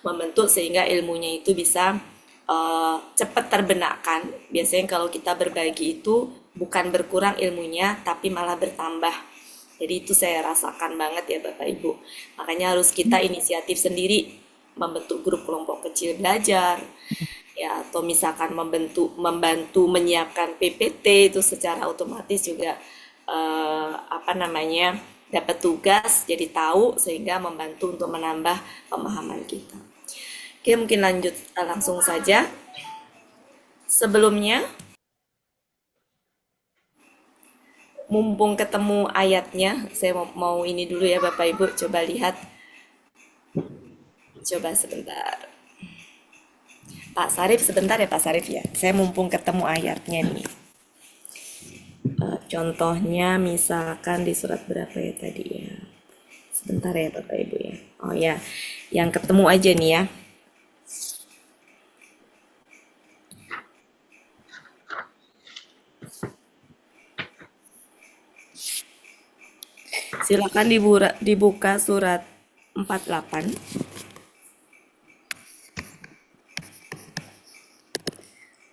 membentuk sehingga ilmunya itu bisa cepat terbenakkan. Biasanya kalau kita berbagi itu bukan berkurang ilmunya, tapi malah bertambah. Jadi itu saya rasakan banget ya Bapak Ibu. Makanya harus kita inisiatif sendiri membentuk grup kelompok kecil belajar, ya atau misalkan membantu menyiapkan PPT itu secara otomatis juga apa namanya dapat tugas jadi tahu sehingga membantu untuk menambah pemahaman kita. Oke, mungkin lanjut langsung saja. Sebelumnya, mumpung ketemu ayatnya, saya mau ini dulu ya Bapak Ibu, coba lihat, coba sebentar. Pak Sarif, sebentar ya Pak Sarif ya. Saya mumpung ketemu ayatnya nih. Contohnya misalkan di surat berapa ya tadi ya? Sebentar ya Bapak Ibu ya. Oh ya, yang ketemu aja nih ya. Silakan dibuka surat 48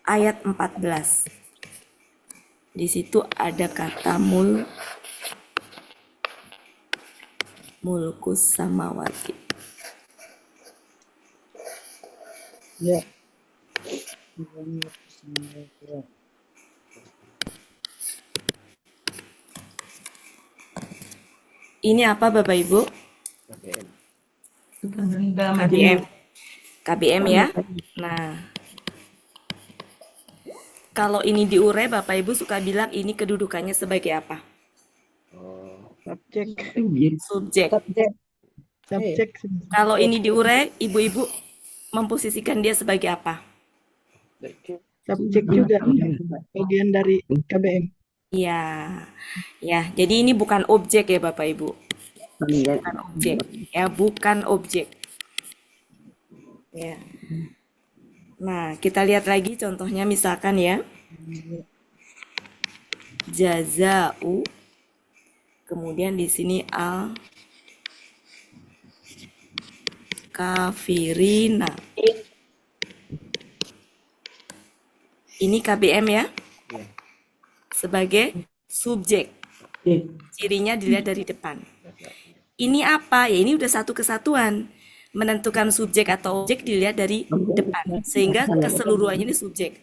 ayat 14. Di situ ada kata mulkus samawati. Ya. Ini apa Bapak Ibu? KBM. KBM ya. Nah, kalau ini diurai Bapak Ibu suka bilang ini kedudukannya sebagai apa? Subjek. Subjek. Subjek. Subjek. Kalau ini diurai, ibu-ibu memposisikan dia sebagai apa? Subjek juga. Bagian dari KBM. Ya, ya. Jadi ini bukan objek ya Bapak Ibu. Bukan objek. Ya, bukan objek. Ya. Nah, kita lihat lagi contohnya misalkan ya. Jazau. Kemudian di sini al kafirina. Ini KBM ya. Sebagai subjek. Cirinya dilihat dari depan. Ini apa? Ya ini udah satu kesatuan. Menentukan subjek atau objek dilihat dari depan. Sehingga keseluruhannya ini subjek.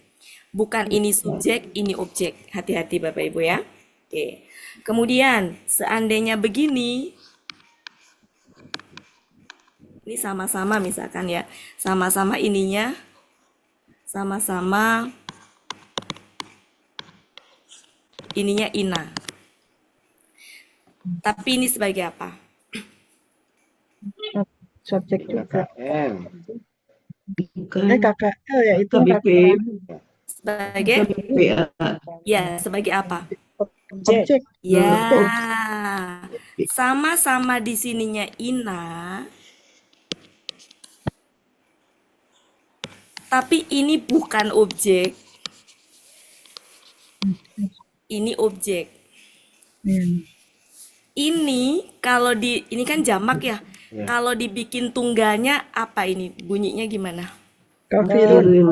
Bukan ini subjek, ini objek. Hati-hati Bapak Ibu ya. Oke. Kemudian, seandainya begini, ini sama-sama misalkan ya. Sama-sama ininya, sama-sama ininya ina. Tapi ini sebagai apa? Subjek juga. Bukan Kakak. Oh ya itu KBP. Sebagai ya, sebagai apa? Objek. Ya. Sama-sama di sininya ina. Tapi ini bukan objek. Ini objek. Ini kalau ini kan jamak ya. Kalau dibikin tunggalnya apa ini? Bunyinya gimana? Kafirun.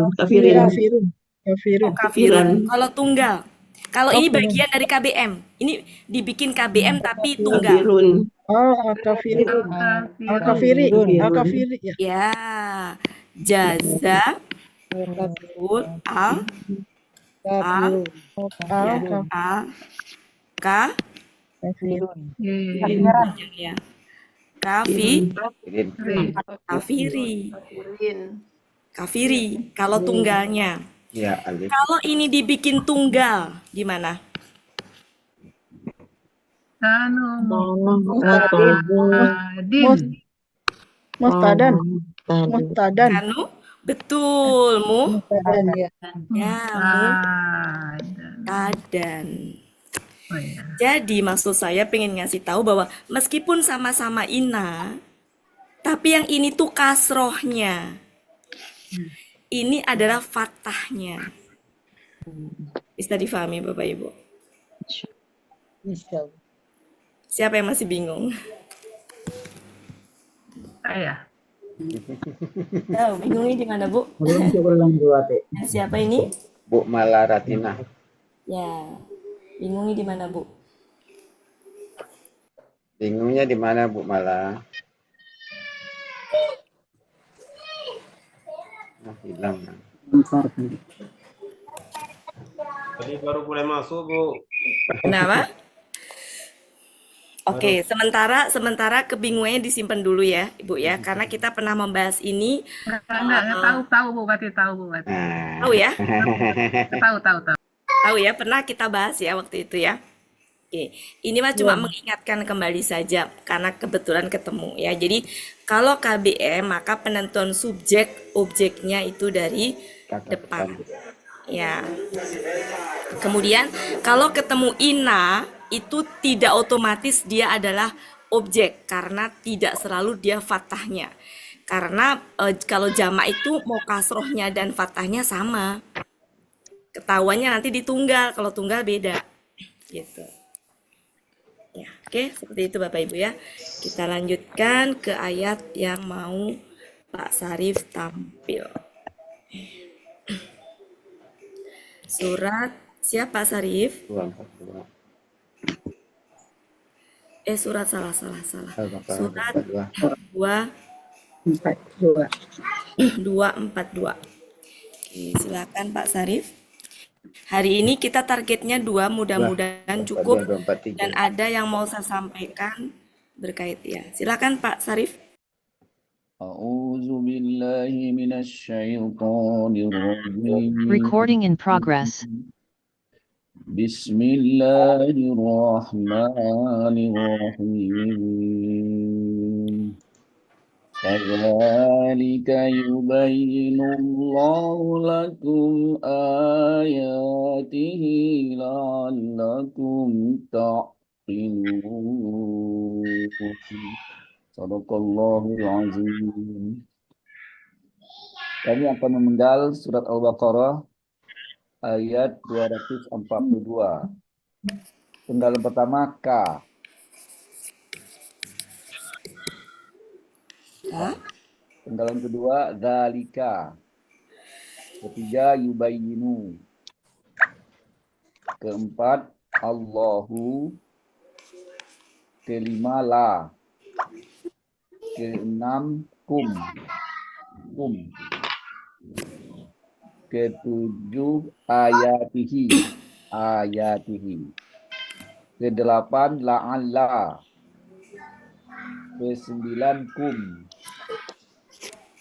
Oh, kafirun. Kalau tunggal. Kalau ini bagian dari KBM. Ini dibikin KBM tapi tunggal. Oh, al-kafiri. Al-kafiri. Al-kafiri ya. Ya. Jaza al ka ya. Kafiri. Kalau tunggalnya. Ya, Kalau ini dibikin tunggal, gimana? Mustadan. Mustadan. Kanu, betul, Mustadan ya. Ya, mustadan. Jadi maksud saya pengen ngasih tahu bahwa meskipun sama-sama ina, tapi yang ini tuh kasrohnya. Ini adalah fathahnya. Bisa difahami Bapak Ibu? Siapa yang masih bingung? Saya. Tahu, bingungnya di mana, Bu? Belum ulang dua teh. Siapa ini? Bu Mala Ratina. Ya, bingungnya di mana, Bu? Bingungnya di mana Bu Mala? Hilang. Bentar. Tadi baru boleh masuk, Bu. Kenapa? Oke, sementara kebingungannya disimpan dulu ya, Ibu ya, karena kita pernah membahas ini. Enggak tahu Bu, berarti tahu Bu, berarti. Tahu ya? Tahu. Tahu ya, pernah kita bahas ya waktu itu ya. Oke, ini mah cuma mengingatkan kembali saja karena kebetulan ketemu ya. Jadi kalau KBM maka penentuan subjek objeknya itu dari depan. Ya. Kemudian kalau ketemu ina itu tidak otomatis dia adalah objek karena tidak selalu dia fathahnya. Karena kalau jamak itu mau kasrohnya dan fathahnya sama. Ketahuannya nanti di tunggal, kalau tunggal beda. Gitu. Ya, oke, seperti itu Bapak Ibu ya. Kita lanjutkan ke ayat yang mau Pak Sarif tampil. Surat siapa Sarif? 242. Surat salah. Al-Baqarah Surat 42. 242. Oke, silakan Pak Sarif. Hari ini kita targetnya 2, mudah-mudahan cukup. 243. Dan ada yang mau saya sampaikan berkait ya. Silakan Pak Sarif. A'udzu billahi minasyaitonir rajim. Recording in progress. Bismillahirrahmanirrahim. Kadzalika yubayyinullahu lakum ayatihi la'allakum ta'qilun. Sadaqallahul azim. Kami akan memenggal surat Al-Baqarah ayat 242. Penggalan pertama K. Ya. Penggalan kedua dzalika. Ketiga yubayyinu. Keempat Allahu. Kelima la. Keenam kum. Ketujuh ayatihi. Kedelapan la'alla. Kesembilan kum.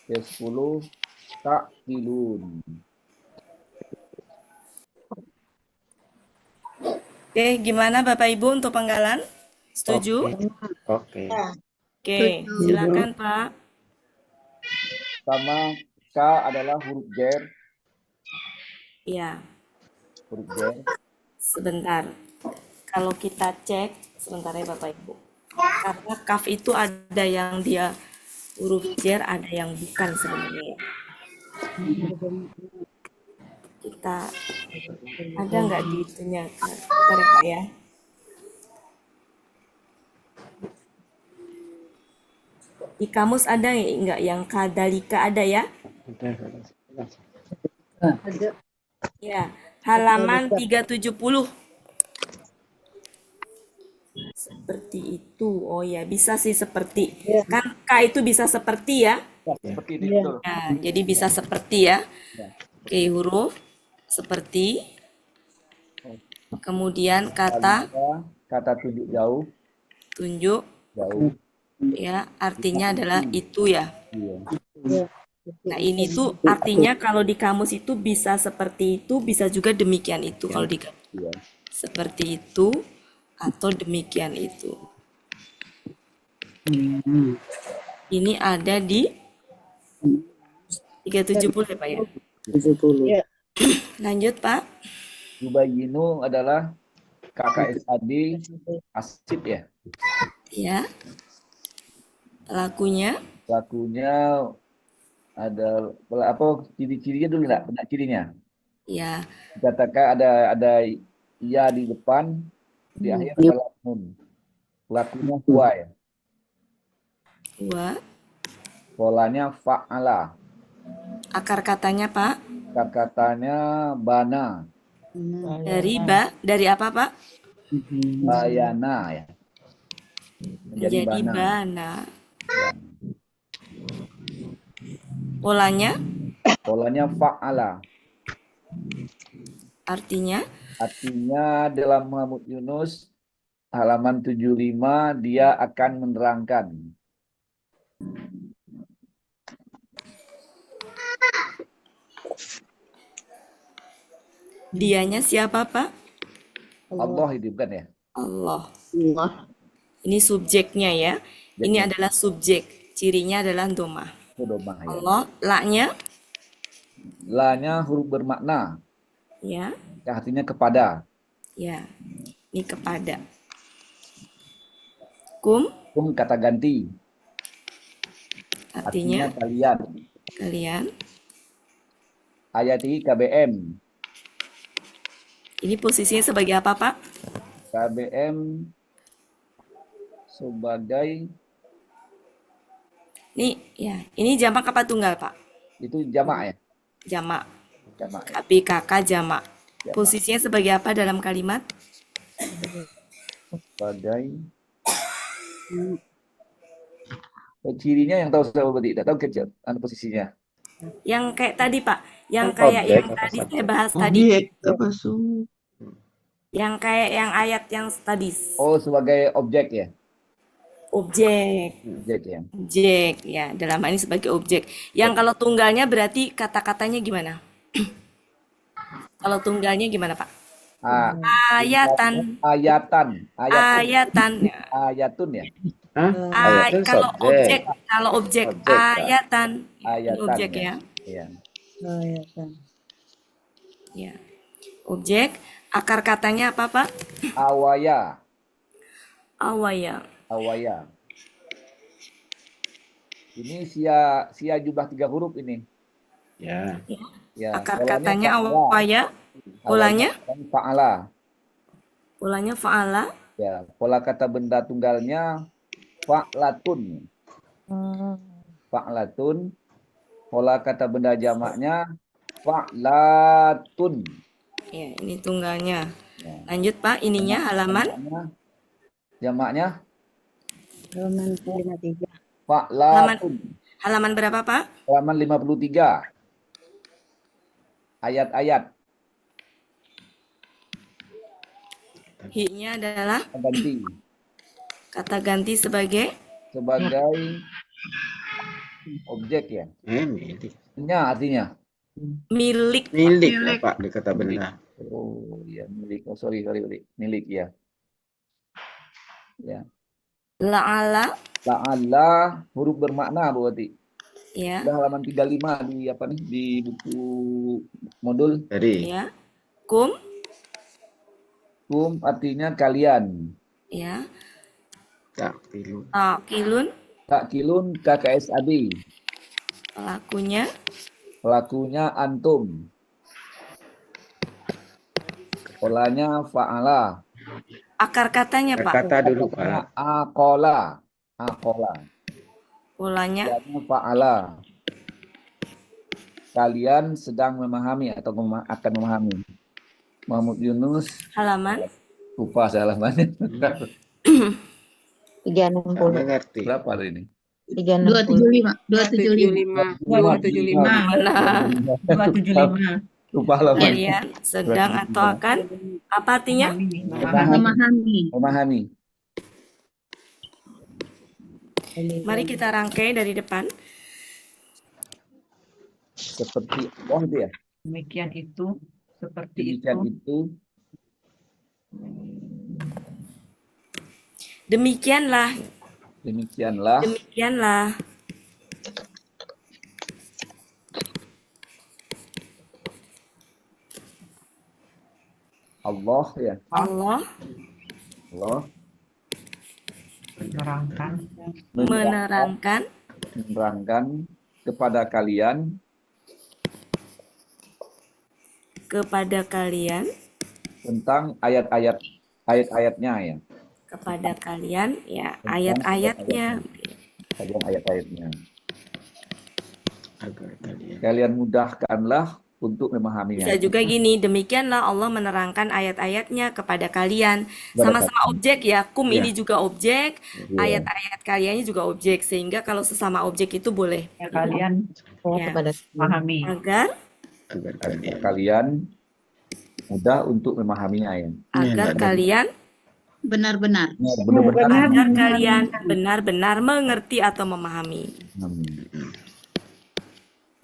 Kesepuluh ta'qilun. Oke, gimana Bapak Ibu untuk penggalan? Setuju? Oke. Oke, silakan Pak. Pertama K adalah huruf jar. Ya, Huruf jar. sebentar. Kalau kita cek, sebentar ya Bapak Ibu. Karena kaf itu ada yang dia huruf jar, ada yang bukan sebenarnya ya. Kita ada nggak di itunya? Bentar ya Pak ya. Di kamus ada nggak yang kadalika ada ya? Ada. Ya, halaman 370. Seperti itu. Oh ya, bisa sih seperti. Ya. Kan K itu bisa seperti ya. Ya, seperti ini Ya. betul. Nah, jadi bisa seperti ya. Oke, huruf seperti. Kemudian kata Kata tunjuk jauh. tunjuk Jauh. ya, artinya adalah itu ya. Iya. Ya. Nah, ini tuh artinya kalau di kamus itu bisa seperti itu, bisa juga demikian itu kalau di kamus. Iya. Seperti itu atau demikian itu. Ini ada di 370 ya Pak ya. 70. Ya. Lanjut Pak. Yubayyinu adalah KKSAD asid ya. Ya. Pelakunya Pelakunya ada apa ciri-cirinya dulu enggak? Benar cirinya. ya, Katakan ada ya di depan, di akhir adalah nun. Pelakunya huwa ya. dua Polanya fa'ala. Akar katanya Pak? Katanya bana. Dari apa Pak? Bayana ya. Menjadi Menjadi bana. bana. Ya. Polanya Fa'ala. artinya Artinya dalam Muhammad Yunus halaman 75 dia akan menerangkan. dianya siapa Pak? Allah itu bukan ya? Allah. Allah. Ini subjeknya ya. Ini Subjeknya. adalah subjek. Cirinya adalah domah. Itu domah ya. Allah, la-nya La-nya huruf bermakna. ya. Yang artinya kepada. Ya. Ini kepada. Kum Kata ganti. artinya Artinya kalian. Ayat ini KBM. Ini posisinya sebagai apa Pak? KBM sebagai Ini jamak apa tunggal Pak? itu jamak ya. Jamak. Jamak. Tapi kakak jamak. Jamak. Posisinya sebagai apa dalam kalimat? Sebagai cirinya yang tahu saya berarti tidak tahu kecil posisinya. Yang kayak tadi Pak, yang kayak yang Objek apa tadi subjek? saya bahas tadi, apa yang kayak yang ayat yang tadi, Oh, sebagai objek ya. objek, Objek ya. objek ya, dalam hal ini sebagai objek. Yang kalau tunggalnya berarti kata-katanya gimana? Kalau tunggalnya gimana Pak? Ah, Ayatan, ayatan. ayatan. Ayatun ya. Hah? Ayat itu Kalau subjek. objek, kalau objek, Objek, Pak. ayatan, ini Ayatan. objek ya. Iya. Ya, objek. Akar katanya apa Pak? Awaya. Awaya. Awaya. Ini sia jumlah 3 huruf ini. Ya. Ya. Akar polanya katanya fa'ala. awaya. Polanya? Dan fa'ala. Polanya fa'ala. Ya, pola kata benda tunggalnya fa'latun. Fa'latun. Pola kata benda jamaknya fa'latun. Ya, ini tunggalnya. Ya. Lanjut Pak, ininya halaman. Jamaknya Halaman 53. fa'latun. Halaman berapa Pak? Halaman 53. Ayat-ayat Hi-nya adalah ganti kata ganti sebagai objek ya. Milik. Nya artinya. milik. Milik Pak di kata benda. Oh ya, milik. Oh, sorry. Milik ya. Ya. La'ala. La'alla huruf bermakna berarti. Ya. Udah halaman 35 di buku modul. Jadi Ya. Kum. Kum artinya kalian. Ya. tak pilu. Takilun. Takilun KKSAB. Pelakunya antum. Polanya fa'ala. akar katanya Pak. Kata dulu Pak. Akola. Polanya Polanya fa'ala. Kalian sedang memahami atau akan memahami. Muhammad Yunus. halaman Lupa saya halamannya. 360. Nggak ngerti. Berapa hari ini? 360. 275. 275. Lupa halaman. kalian sedang atau akan apa artinya? Memahami. Mari kita rangkai dari depan. Seperti itu ya. Demikian itu. Seperti Demikian itu. Demikianlah. Allah ya. Allah menerangkan kepada kalian tentang ayat-ayatnya ya. kepada kalian ya ayat-ayatnya. Tentang ayat-ayatnya. Agar kalian. Kalian mudahkanlah untuk memahaminya. Bisa juga gini, demikianlah Allah menerangkan ayat-ayatnya kepada kalian. Kepada Sama-sama objek ya, kum Ya. ini juga objek, Iya. ayat-ayat kaliannya juga objek. Sehingga kalau sesama objek itu boleh. Ya, kalian Ya. kepada pahami. Agar Agar Agar kalian. kalian mudah untuk memahaminya ya. agar Iya, kalian benar-benar. Benar-benar agar kalian benar-benar mengerti atau memahami. memahami.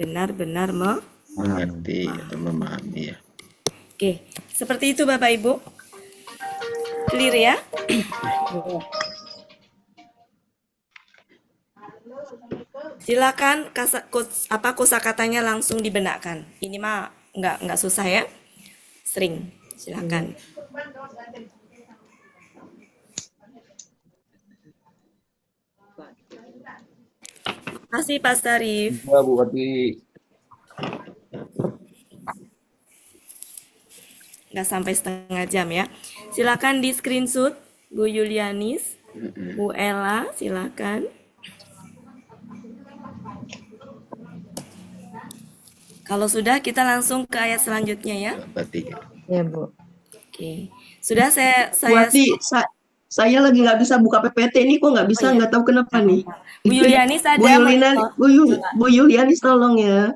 Benar-benar mengerti atau memahami ya. Oke, seperti itu Bapak Ibu. Clear ya? Silakan kosakatanya langsung dibenakkan. Ini mah nggak susah ya. Sering. Silakan. Makasih Pak Sarif. Ya, Bu Wati. Nggak sampai setengah jam ya. Silakan di screenshot Bu Yulianis, Bu Ella, silakan. Kalau sudah kita langsung ke ayat selanjutnya ya. Berarti Ya, Bu. Oke. Sudah saya Wati, saya lagi nggak bisa buka PPT ini kok nggak bisa, nggak tahu kenapa nih. Bu Yulianis ada Bu Yulianis tolong ya.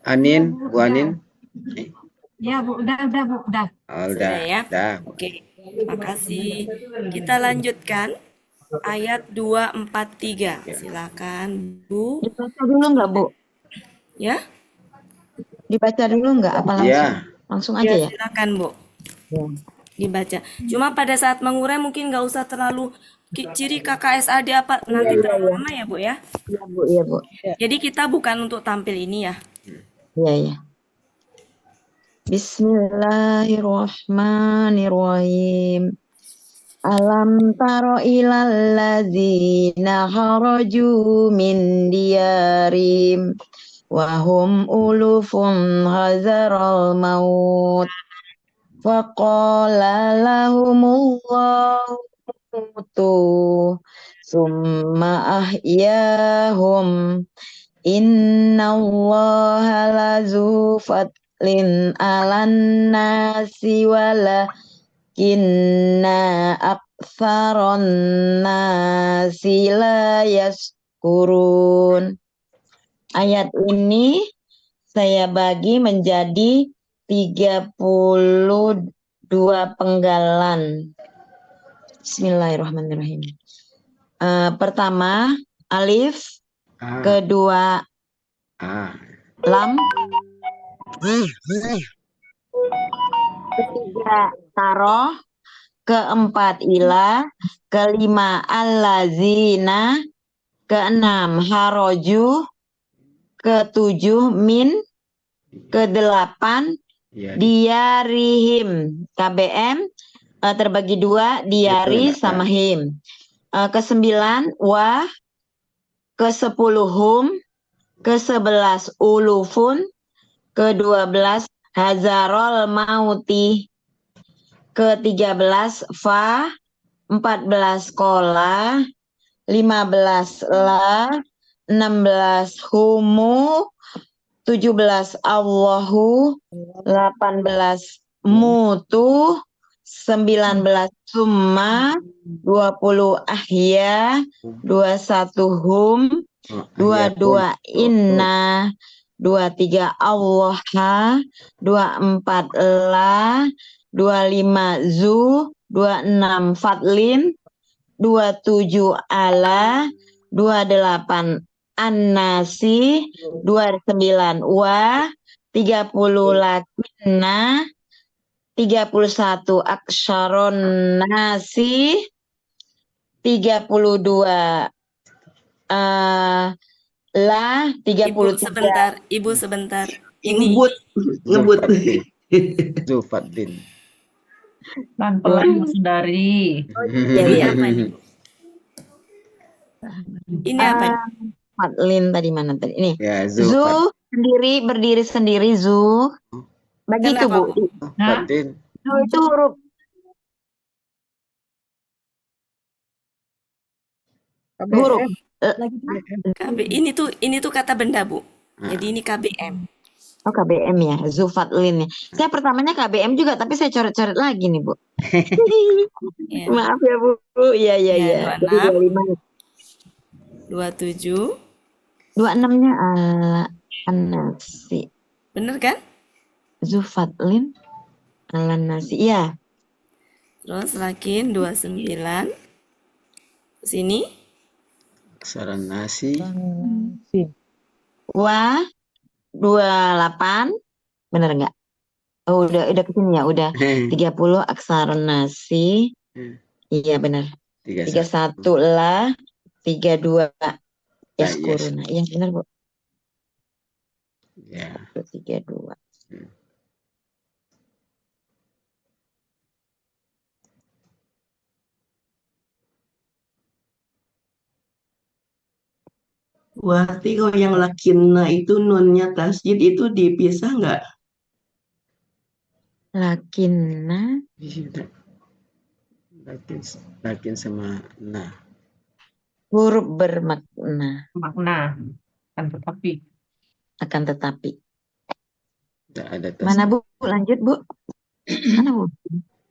Anin, Bu Anin. Ya, Bu, udah, Bu, udah. Oh, Sudah udah, ya? udah. Oke. Makasih. Kita lanjutkan ayat 243. Silakan Bu. Dibaca dulu nggak, Bu? Ya? Dibaca dulu nggak? Apa langsung? Ya, Langsung aja ya? Silakan Bu. Ya. Dibaca. Cuma pada saat mengurai mungkin nggak usah terlalu ciri KKSAD apa nanti terlalu lama ya Bu ya. Iya, Bu. Iya, Bu. Jadi kita bukan untuk tampil ini ya. Iya, iya. Bismillahirrahmanirrahim. Alam taro ilal ladzina kharaju min diyarim wa hum ulufun hazaral maut faqala lahumullahu mutu summa ahyahum innallaha lazu fatlin alan nasi walakinna aktsaron nasi la yaskurun. Ayat ini saya bagi menjadi 32 penggalan. Bismillahirrahmanirrahim. Pertama alif, kedua lam, ketiga taroh, keempat ila, kelima allazina, keenam haroju, ketujuh min, kedelapan diarihim, KBM terbagi dua, diari sama him. Kesembilan wa, kesepuluh hum, ke-11 ulufun, ke-12 hazarol mauti, ke-13 fa, 14 kola, 15 la, 16 humu, 17 Allahu, 18 mutu, 19 summa, 20 ahya, 21 hum, 22 inna, 23 Allah, 24 la, 25 zu, 26 fatlin, 27 ala, 28 an-nasi, 29 wa, 30 lakinna, 31 aksharon nasi, 32 la, 33 Ibu sebentar. Ngebut. Zulfaddin. Pelan-pelan, Saudari. Ini apa ini? Ini apa? Fatlin tadi mana tadi? Ini. Ya, Zu sendiri, berdiri sendiri, zu. Begitu, Bu. Zulfaddin. Zu itu huruf Ini tuh kata benda, Bu. Jadi ini KBM. Oh, KBM ya, Zulfatlin ya. Saya pertamanya KBM juga, tapi saya coret-coret lagi nih, Bu. Ya. Maaf ya, Bu. Iya, iya, Ya, iya. Jadi 26, 27. 26-nya Anasi. Bener kan? Zulfatlin Alanasi. Iya. Terus lakin 29. Sini. Aksara nasi. Wah, 28. Bener nggak? Oh, udah ke sini ya, udah. 30 aksara nasi. Iya, benar. 31 lah. 32 yaskuruna. Iya, benar, Bu. Ya. 32. Berarti kalau yang lakina itu nunnya tasjid itu dipisah nggak? Lakinna Lakin sama nah. huruf bermakna Makna. Kan tetapi. akan tetapi. Tidak ada tes. Mana, Bu? Lanjut, Bu. Mana, Bu?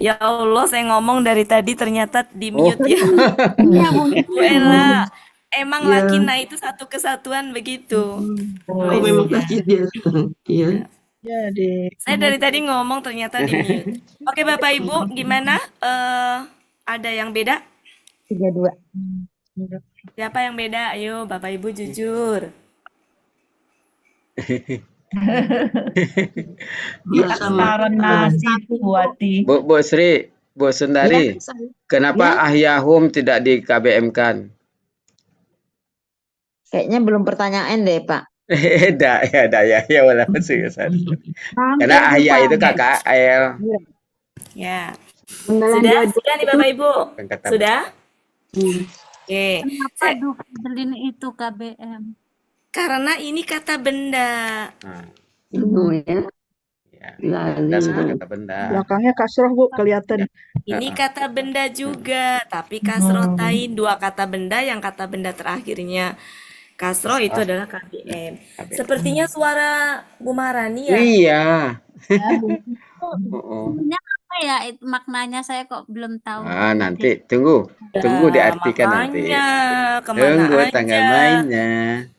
Ya Allah, saya ngomong dari tadi ternyata di mute ya. Iya, Bu. Bu Ella, emang Ya. lakina itu satu kesatuan begitu. Oh, memang tasjid dia. Iya. Saya dari tadi ngomong ternyata di mute. Oke, Bapak Ibu, gimana? Ada yang beda? 32. Siapa yang beda? Ayo, Bapak Ibu jujur. Iya sama. Aksara nasi buati. Bu Sri, Bu Sundari, kenapa ahyahum tidak di KBM-kan? Kayaknya belum pertanyaan deh, Pak. Ya wala masih karena ahya itu KKL. Ya. Sudah nih Bapak Ibu? Sudah? Oke. Kenapa Dufadlin itu KBM? Karena ini kata benda. Ya, sama kata benda. Belakangnya kasroh, Bu, kelihatan. Ini kata benda juga, tapi kasrotain dua kata benda yang kata benda terakhirnya kasroh itu adalah KBM. Sepertinya suara Bu Marani ya? Iya. Sebenarnya apa ya itu maknanya saya kok belum tahu. Nanti tunggu diartikan nanti. Makanya, kemana Tunggu aja? tanggal mainnya.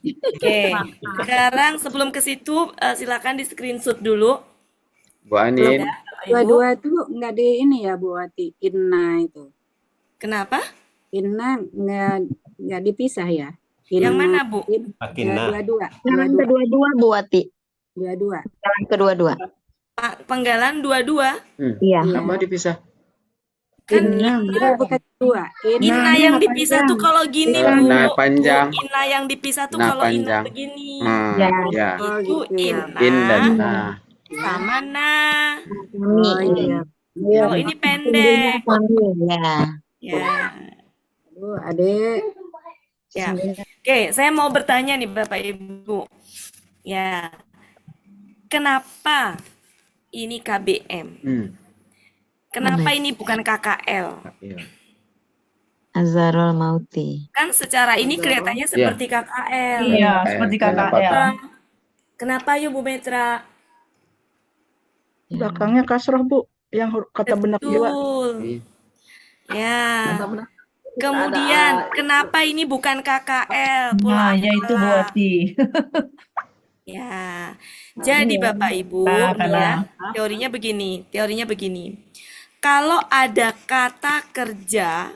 Oke, sekarang sebelum ke situ silakan di screenshot dulu. Bu Anin, Dua-dua itu nggak di ini ya Bu Wati, Inna itu. Kenapa? Inna nggak dipisah ya. Yang mana, Bu? Lakina. Dua-dua. Yang kedua-dua, Bu Wati. Dua-dua. Yang kedua-dua. Penggalan dua-dua. Iya. apa dipisah? Kan Bukan dua. Inna yang dipisah tuh kalau gini, Bu. Nah, panjang. Bu, Inna yang dipisah tuh Nah, kalau panjang. Inna begini. Ya. Ya. Oh, Itu gitu ya. Inna In dan nah. sama nah. Oh iya. Kalau ini pendek. Ya. Ya. Bu, Adek. Ya. Oke, saya mau bertanya nih Bapak Ibu. Ya. Kenapa ini KBM? Kenapa ini bukan KKL? Iya. Azharul Mauti. Kan secara ini kelihatannya seperti KKL. Iya, seperti KKL. Kenapa yuk Bu Metra? Belakangnya kasroh, Bu. Yang kata benak juga. Betul. Ya. Kemudian, kenapa ini bukan KKL? Nah, yaitu buati. Ya. Jadi Bapak Ibu, ya, teorinya begini. Kalau ada kata kerja,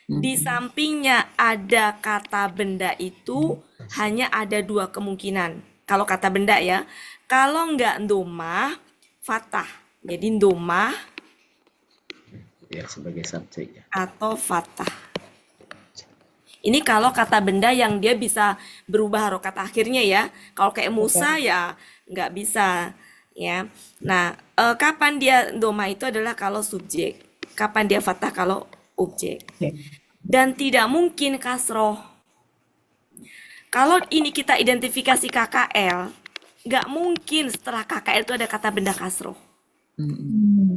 di sampingnya ada kata benda itu hanya ada dua kemungkinan. Kalau kata benda ya, kalau enggak domah, fathah. Jadi domah Ya, sebagai subjek ya. atau fathah. Ini kalau kata benda yang dia bisa berubah harokat akhirnya ya. Kalau kayak Musa ya nggak bisa ya. Nah, kapan dia doma itu adalah kalau subjek. Kapan dia fathah kalau objek. Dan tidak mungkin kasroh. Kalau ini kita identifikasi KKL, nggak mungkin setelah KKL itu ada kata benda kasroh.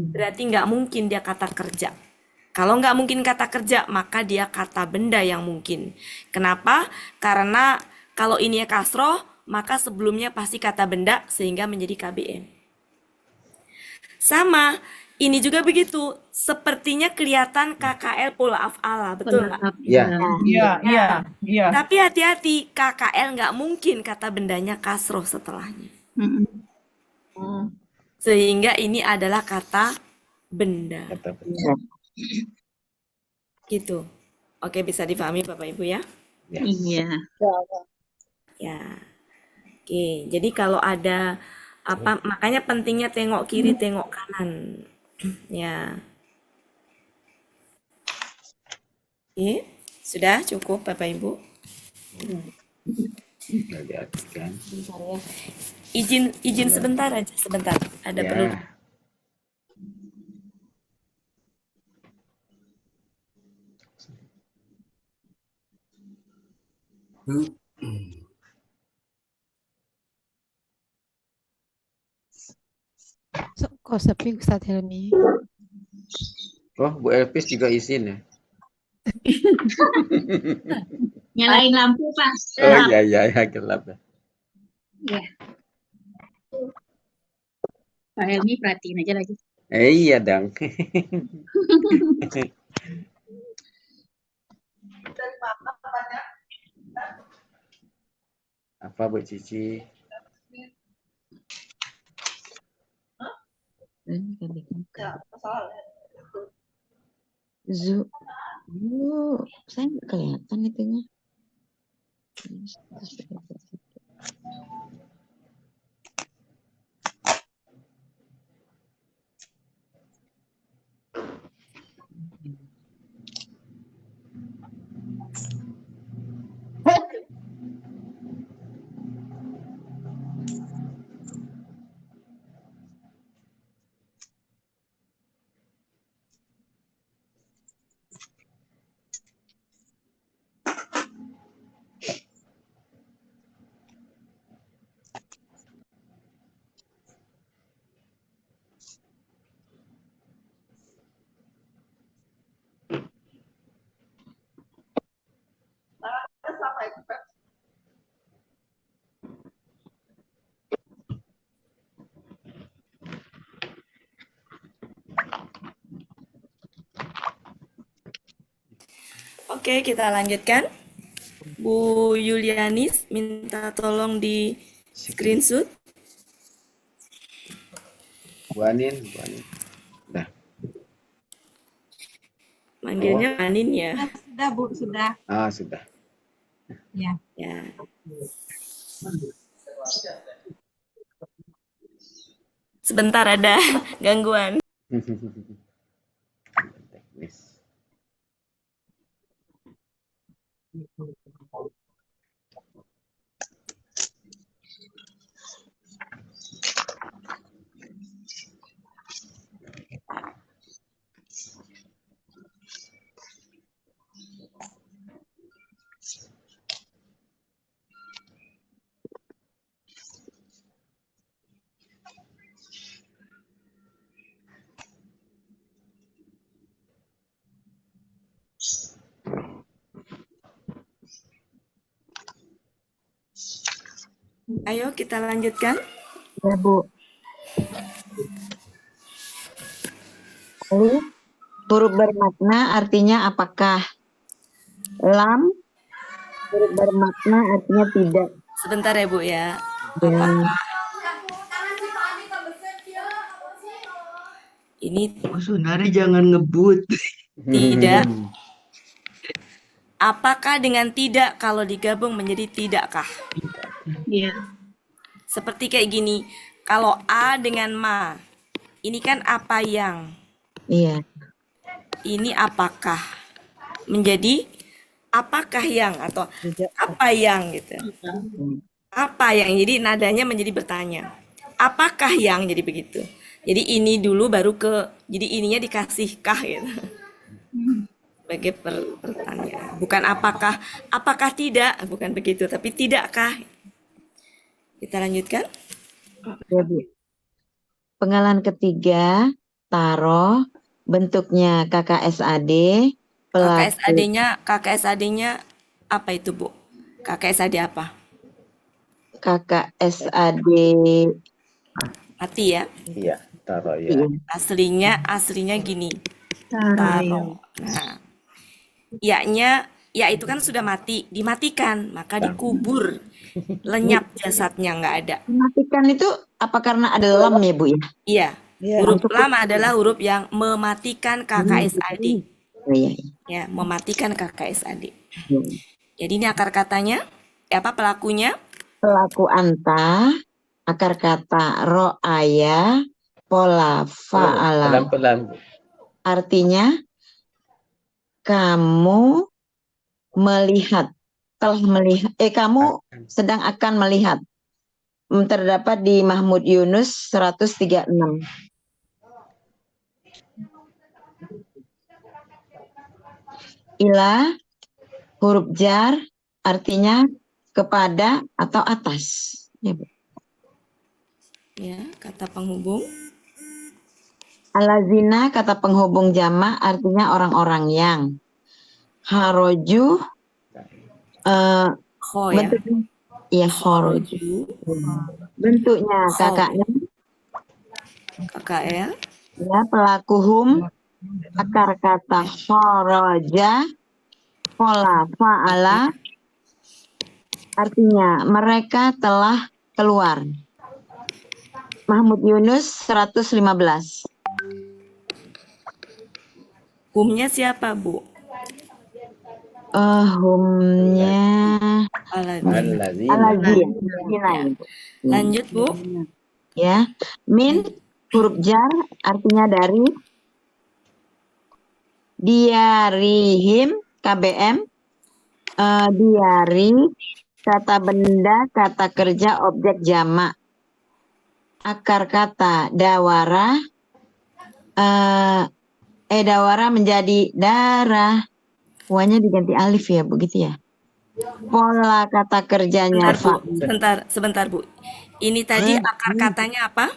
Berarti nggak mungkin dia kata kerja. Kalau nggak mungkin kata kerja, maka dia kata benda yang mungkin. Kenapa? Karena kalau ini ya kasroh, maka sebelumnya pasti kata benda sehingga menjadi KBM. Sama, ini juga begitu. Sepertinya kelihatan KKL pola af'ala, betul nggak? Ya. Iya. Tapi hati-hati, KKL nggak mungkin kata bendanya kasroh setelahnya. Sehingga ini adalah kata benda. Gitu. Oke, bisa dipahami Bapak Ibu ya? Iya. Ya. Oke, jadi kalau ada apa, makanya pentingnya tengok kiri, tengok kanan. Ya. Oke, sudah cukup Bapak Ibu? Sudah diartikan. Bentar ya. Izin sebentar aja, sebentar. Ada Ya. perlu. Kok sepi Ustadz Helmi? Oh, Bu Elpis juga izin ya? Nyalain lampu, Pak. Oh iya, gelap ya. Iya. Pak Helmi perhatiin aja lagi. Iya dong. Apa Bu Cici? Saya nggak kelihatan itunya. Oke, kita lanjutkan. Bu Yulianis minta tolong di screenshot. Bu Anin. Dah. Manggilnya Anin ya. Sudah, Bu, sudah. Ah, sudah. Ya. Ya. Sebentar ada gangguan. Teknis. Ayo kita lanjutkan. Ya, Bu. Lalu, huruf bermakna artinya apakah? Lam, huruf bermakna artinya tidak. Sebentar ya Bu ya. Ini Oh, saudara jangan ngebut. tidak. Apakah dengan tidak kalau digabung menjadi tidakkah? Iya. Seperti kayak gini. Kalau A dengan ma, ini kan apa yang? Iya. Ini apakah? Menjadi apakah yang atau apa yang gitu. Apa yang? Jadi nadanya menjadi bertanya. Apakah yang jadi begitu? Jadi ini dulu baru ke, jadi ininya dikasih kah gitu. Sebagai pertanyaan. Bukan apakah tidak, bukan begitu, tapi tidakkah. Kita lanjutkan. Ya, Bu. Penggalan ketiga, taroh bentuknya KKSAD, pelaku KKSAD-nya apa itu, Bu? KKSAD apa? KKSAD Mati ya. Iya, taruh ya. Aslinya gini. Taruh. Nah, ya itu kan sudah mati, dimatikan, maka dikubur. Lenyap jasadnya, nggak ada. Mematikan itu apa karena ada lam ya, Bu ya? Iya. Huruf lam adalah huruf yang mematikan KKSAD. Oh, iya. Ya, mematikan KKSAD. Jadi ini akar katanya, apa pelakunya? Pelaku anta, akar kata ro'aya, pola fa'ala. Pelan-pelan. Artinya kamu melihat, kamu sedang akan melihat. Terdapat di Mahmud Yunus 136. Ila, huruf jar, artinya kepada atau atas. Ya, Bu. Ya, kata penghubung. Alazina, kata penghubung jamak, artinya orang-orang yang. Haroju, Kho ya. bentuknya, ya haroju. Bentuknya KKL. Ya, pelaku hum, akar kata kharaja, pola fa'ala, artinya mereka telah keluar. Mahmud Yunus 115. Humnya siapa, Bu? Humnya Alazin. Lanjut, Bu. Ya, min huruf jar artinya dari. Diarihim KBM, diari kata benda, kata kerja, objek jamak. Akar kata dawara, dawara menjadi darah. Wanya diganti alif ya, begitu ya. Pola kata kerjanya Sebentar, Bu. Ini tadi akar katanya apa?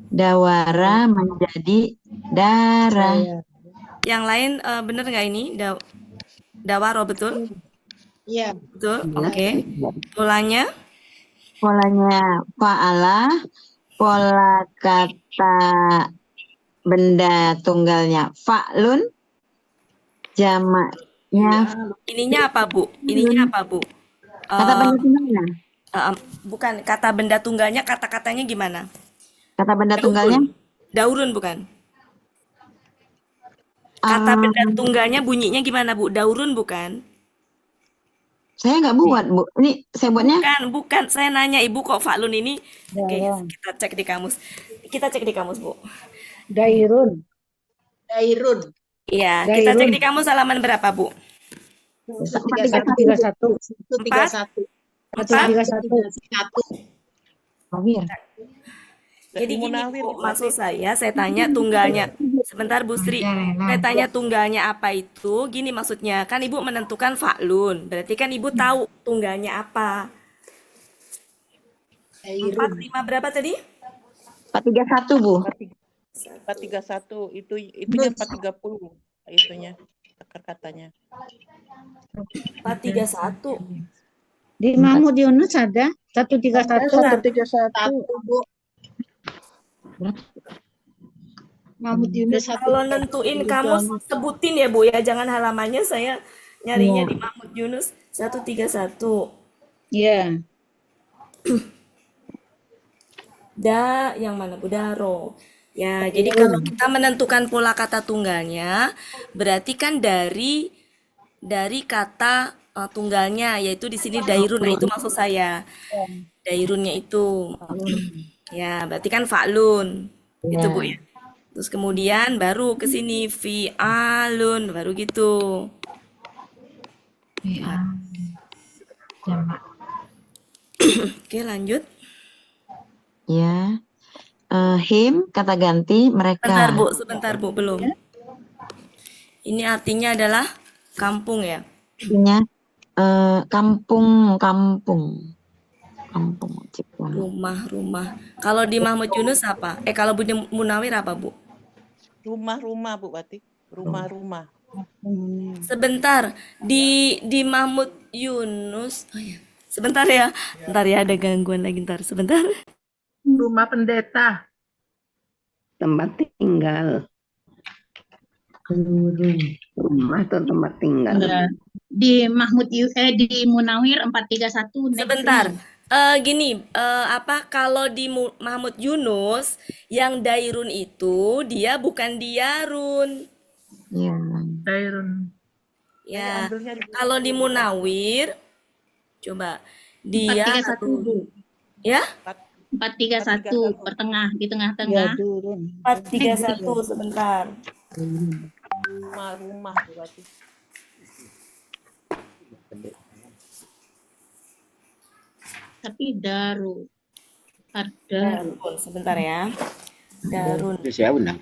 Dawara menjadi darah. Yang lain bener nggak ini? Dawaro, betul? Iya. Betul, oke. Polanya? Polanya fa'ala, pola kata benda tunggalnya fa'lun, jamaknya. Ininya apa, Bu? Kata benda tunggalnya? Bukan, kata benda tunggalnya, kata-katanya gimana? Kata benda tunggalnya? Daurun, bukan? Kata benda tunggalnya bunyinya gimana, Bu? Daurun, bukan? Saya nggak buat, Bu. Ini saya buatnya. Bukan. Saya nanya Ibu kok fa'lun ini. Oke, kita cek di kamus. Bu. Dairun. Iya, kita cek di kamus halaman berapa, Bu? 131. 131. Jadi gini, Bu, maksud saya tanya tunggalnya. Sebentar, Bu Sri. Saya tanya tunggalnya apa itu. Gini maksudnya, kan Ibu menentukan fa'lun. Berarti kan Ibu tahu tunggalnya apa. 45 berapa tadi? 431, Bu. 431 itunya 430 itunya akar katanya. 431. Di Mahmud Yunus ada 131. 131, Bu. Mahmud Yunus Kalau nentuin kamus sebutin ya, Bu ya, jangan halamannya, saya nyarinya di Mahmud Yunus 131. Iya. Yang mana, Bu? Daro. Ya, jadi kalau kita menentukan pola kata tunggalnya, berarti kan dari kata tunggalnya, yaitu di sini dairun. Nah, itu maksud saya. Dairunnya itu. Ya, berarti kan fa'lun. Gitu, Bu ya. Terus kemudian baru ke sini fi'alun, baru gitu. Oke, lanjut. Ya. Him, kata ganti, mereka. Sebentar, Bu, belum. Ini artinya adalah kampung ya? Artinya kampung. Rumah. Kalau di Mahmud Yunus apa? Kalau Budi Munawir apa, Bu? Rumah-rumah Bu Wati. Rumah-rumah. Sebentar, di Mahmud Yunus. Oh ya. Sebentar ya. Ntar ya, ada gangguan lagi ntar. Sebentar. Rumah pendeta. Tempat tinggal. Rumah atau tempat tinggal. Di di Munawir 431 Sebentar. Gini, apa kalau di Mahmud Yunus yang Dairun itu dia bukan Diarun. Ya. Dairun. Ya. Kalau di Munawir coba dia 431 Bu. ya 431 pertengah di tengah-tengah. 431 sebentar. Rumah-rumah Bu Wati. Tapi Daru. Darun, sebentar ya. Darun. Itu siapa undang?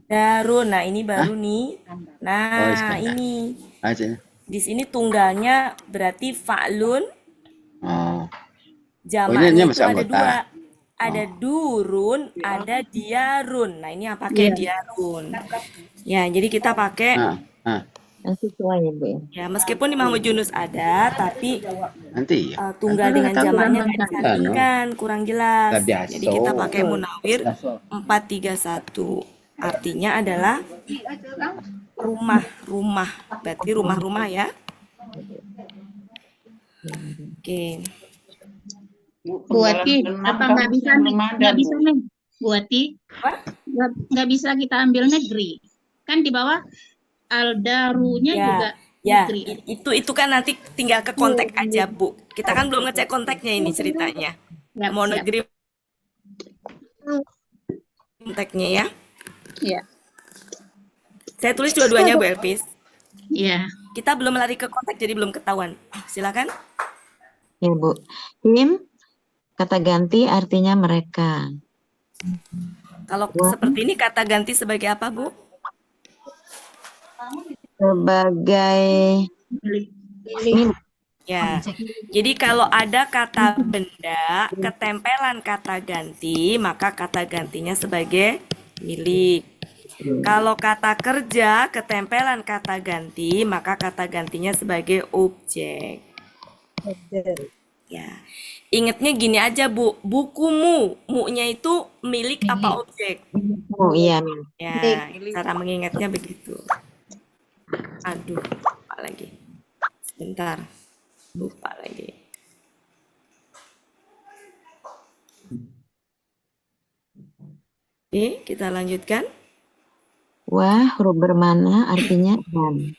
Darun. Nah, ini baru nih. Nah, sebentar. ini. Aja. Di sini tunggalnya berarti fa'lun. Oh. Jamaknya ini itu masih ada anggota. dua. Ada durun, ada diarun. Nah, ini yang pakai diarun. Ya, jadi kita pakai Sesuai ya Bu ya. ya meskipun di Mahmud Yunus ada, tapi Nanti ya. tunggal dengan jamaknya nggak lengkap. disandingkan, kurang jelas. Nggak biasa. Jadi kita pakai Munawir 431. Artinya adalah rumah-rumah. Berarti rumah-rumah ya. Oke. Bu Wati, apa nggak bisa nih? Bu Wati? Nggak bisa kita ambil negeri. Kan di bawah Aldarunya Ya, juga ya, negeri. itu kan nanti tinggal ke konteks aja, Bu. Kita kan belum ngecek konteksnya ini ceritanya. Mau Siap. negeri konteksnya ya. Iya. Saya tulis dua-duanya, Bu Elpis. Iya. Kita belum lari ke konteks jadi belum ketahuan. Silakan. Ya Bu. Tim, kata ganti artinya mereka. Kalau seperti ini kata ganti sebagai apa, Bu? Sebagai milik. Ya. Jadi kalau ada kata benda, ketempelan kata ganti, maka kata gantinya sebagai milik. Kalau kata kerja, ketempelan kata ganti, maka kata gantinya sebagai objek. Ya. Ingatnya gini aja, Bu. Bukumu, mu-nya itu milik apa objek? Oh iya milik. Ya, cara mengingatnya begitu. Aduh, lupa lagi. Sebentar. Lupa lagi. Oke, kita lanjutkan. Wah, huruf bermana artinya dan.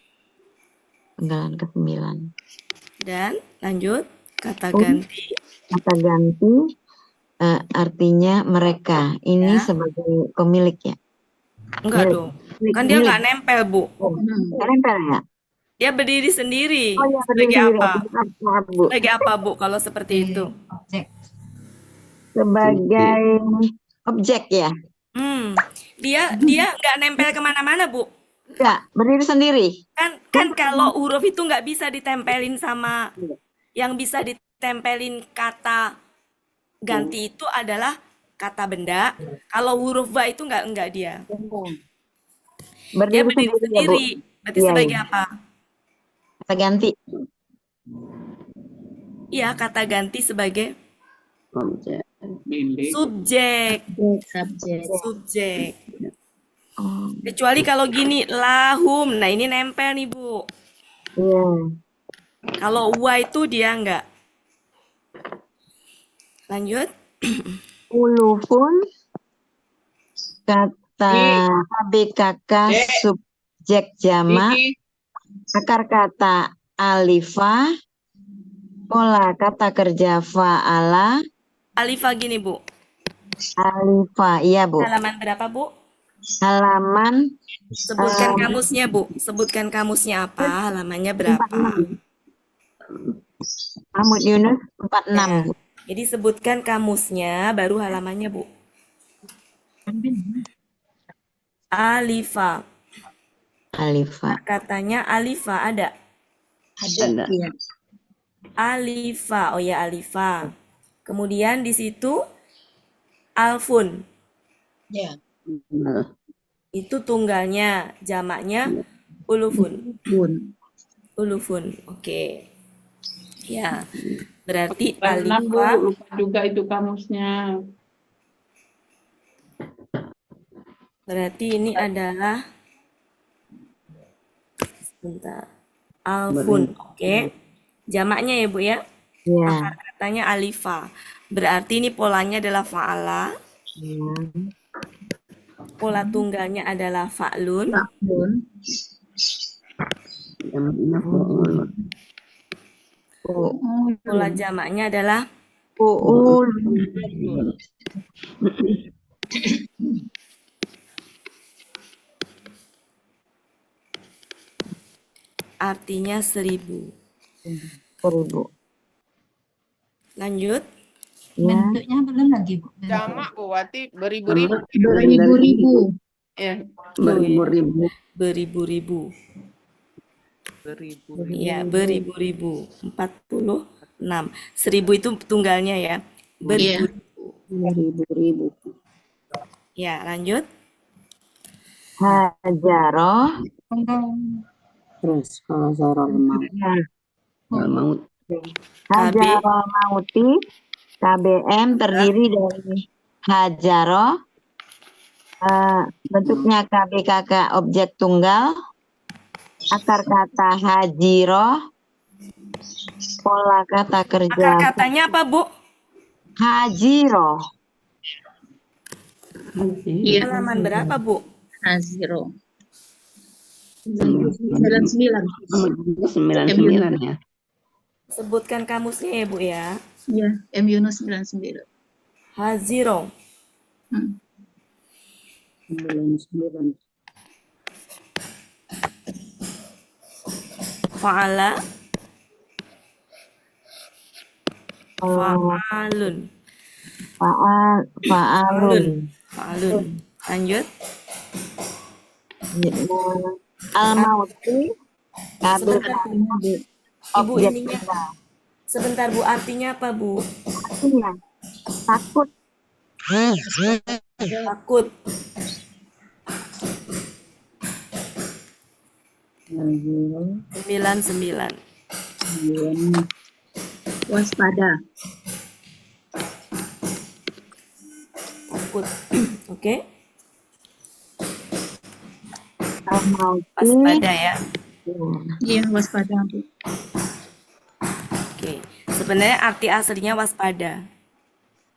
Penggalan ke-9. Dan lanjut. Kata ganti. Kata ganti artinya mereka. Ini sebagai pemilik ya. Enggak dong. Kan dia nggak nempel, Bu. Nggak nempel ya? Dia berdiri sendiri. Oh, ya, Sebagai berdiri. apa? Maaf, Bu. Sebagai apa, Bu, kalau seperti itu? Sebagai objek ya? Dia nggak nempel kemana-mana, Bu. Enggak, berdiri sendiri. Kan kalau huruf itu nggak bisa ditempelin sama yang bisa ditempelin kata ganti itu adalah kata benda. Kalau huruf ba itu nggak dia. Dia berdiri sendiri. Berarti Iya, sebagai iya. apa? Kata ganti. Iya, kata ganti sebagai Subjek. subjek. Kecuali kalau gini, lahum. Nah, ini nempel nih, Bu. Iya. Kalau wa itu dia enggak. Lanjut. Ulufun kata BKK subjek jamak, akar kata alifah, pola kata kerja fa'ala. Alifah gini, Bu. Alifah, iya Bu. Halaman berapa, Bu? Halaman Sebutkan kamusnya, Bu. Sebutkan kamusnya apa, halamannya berapa. Mahmud Yunus 46 Bu. Jadi sebutkan kamusnya, baru halamannya, Bu. Alifah. Alifah. Katanya alifah ada. Ada. Iya. Alifah. Oh ya, alifah. Kemudian di situ alfun. Ya. Itu tunggalnya, jamaknya ulufun. Ulufun. Oke. Ya. Berarti alifa. Lupa juga itu kamusnya. Berarti ini adalah sebentar. Alfun. Oke. Jamaknya ya, Bu ya? Iya. Akar katanya alifa. Berarti ini polanya adalah fa'ala. Pola tunggalnya adalah fa'lun. Pola jamaknya adalah Fu'ul. artinya 1000. 1000. Lanjut. Ya. Bentuknya belum lagi, Bu. Jamak Bu Wati beribu-ribu. Beribu-ribu. Ya. Beribu-ribu. Beribu-ribu. Ya, beribu-ribu. 46. 1000 itu tunggalnya ya. Beribu-ribu. Beribu-ribu. Ya, lanjut. Hajaroh. Terus kalau Zarol maut. Hajaroh mauti. KBM terdiri dari hajaroh. Bentuknya KBKK objek tunggal. Akar kata hajiroh. Pola kata kerja. Akar katanya apa, Bu? Hajiroh. Iya. Halaman berapa, Bu? Haziro. 99. 99 ya. Sebutkan kamusnya ya, Bu ya. Iya, M Yunus 99. Haziro. 99. Fa'ala. Fa'alun. Fa'alun. Fa'alun. Lanjut. Al-mauti. Ibu ininya. Sebentar Bu, artinya apa Bu? Artinya takut. Takut. 99. Waspada. Takut. Oke. Al-mauti. Waspada ya. Iya, waspada, Bu. Oke. Sebenarnya arti aslinya waspada.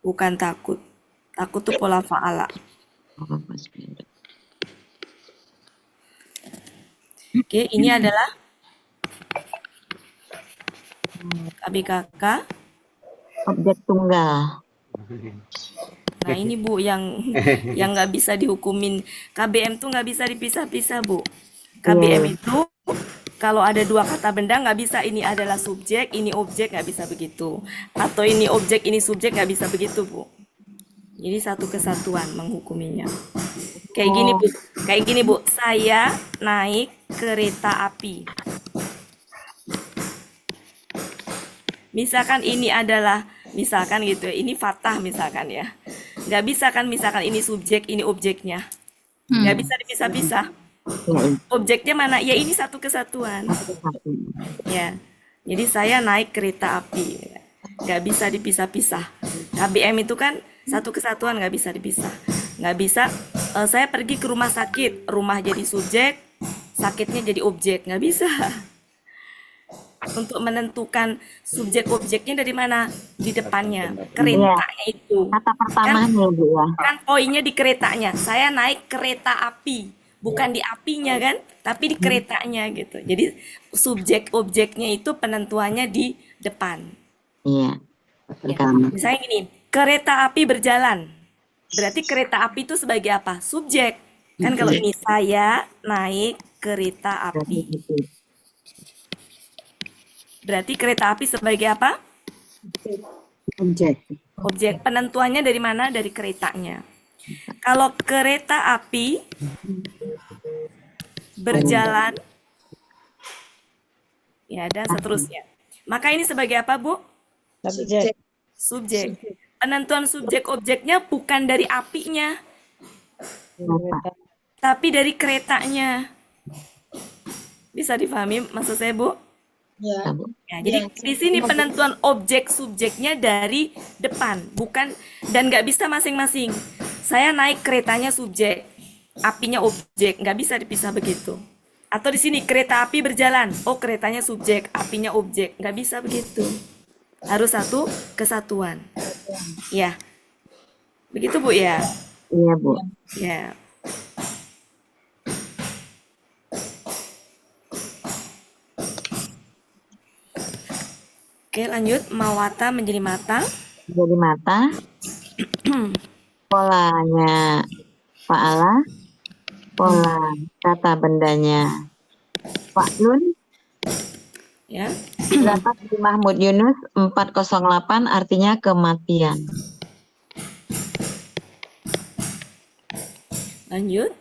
Bukan takut. Takut tuh pola fa'ala. Oke, ini adalah KBKK Objek tunggal. Nah ini Bu yang nggak bisa dihukumin. KBM tuh nggak bisa dipisah-pisah Bu. KBM itu kalau ada dua kata benda nggak bisa ini adalah subjek, ini objek, nggak bisa begitu. Atau ini objek, ini subjek, nggak bisa begitu Bu. Jadi satu kesatuan menghukuminya. Kayak gini Bu, kayak gini Bu. Saya naik kereta api. Misalkan ini adalah, misalkan gitu ya, ini fathah misalkan ya. Nggak bisa kan misalkan ini subjek, ini objeknya. Nggak bisa dipisah-pisah. Objeknya mana? Ya ini satu kesatuan. Ya. Jadi saya naik kereta api. Nggak bisa dipisah-pisah. KBM itu kan satu kesatuan, nggak bisa dipisah. Nggak bisa, saya pergi ke rumah sakit. Rumah jadi subjek, sakitnya jadi objek. Nggak bisa. Untuk menentukan subjek objeknya dari mana? Di depannya. Keretanya itu. Kata pertama nih Bu ya. Kan poinnya di keretanya. Saya naik kereta api. Bukan di apinya kan, tapi di keretanya gitu. Jadi subjek objeknya itu penentuannya di depan. Iya. Ya. Misalnya gini, kereta api berjalan. Berarti kereta api itu sebagai apa? Subjek. Kan kalau ini saya naik kereta api. Berarti kereta api sebagai apa? Objek. Objek. Penentuannya dari mana? Dari keretanya. Kalau kereta api berjalan, ya dan seterusnya. Maka ini sebagai apa, Bu? Subjek. Subjek. Penentuan subjek objeknya bukan dari apinya, tapi dari keretanya. Bisa dipahami maksud saya, Bu? Ya. Ya, jadi di sini penentuan objek subjeknya dari depan, bukan, dan nggak bisa masing-masing. Saya naik keretanya subjek, apinya objek, nggak bisa dipisah begitu. Atau di sini kereta api berjalan, oh keretanya subjek, apinya objek, nggak bisa begitu. Harus satu kesatuan. Ya, begitu Bu ya. Iya, Bu. Ya. Oke, lanjut. Mawata menjadi mata. Jadi mata. Polanya fa'ala. Pola kata bendanya fa'lun. Ya. Dapat di Mahmud Yunus 408 artinya kematian. Lanjut.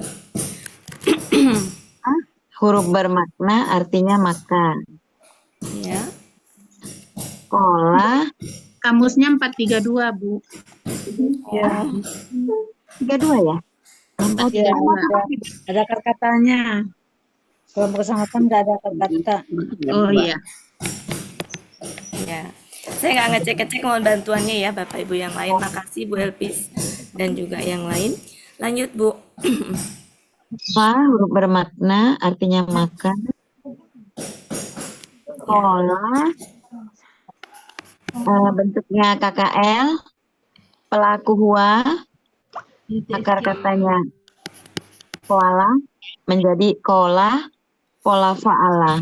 Huruf bermakna artinya makan. Ya. Pola Kamusnya 432, Bu. ya. 32 ya? Oh, Ya, Ada kata-katanya. Kalau bersangkutan nggak ada kata-kata. Oh iya. Ya. Saya nggak ngecek-ngecek, mohon bantuannya ya Bapak Ibu yang lain. Makasih Bu Elpis dan juga yang lain. Lanjut Bu. huruf bermakna artinya makan. Pola bentuknya KKL. Pelaku huwa. Akar katanya koala menjadi kola. Pola fa'ala.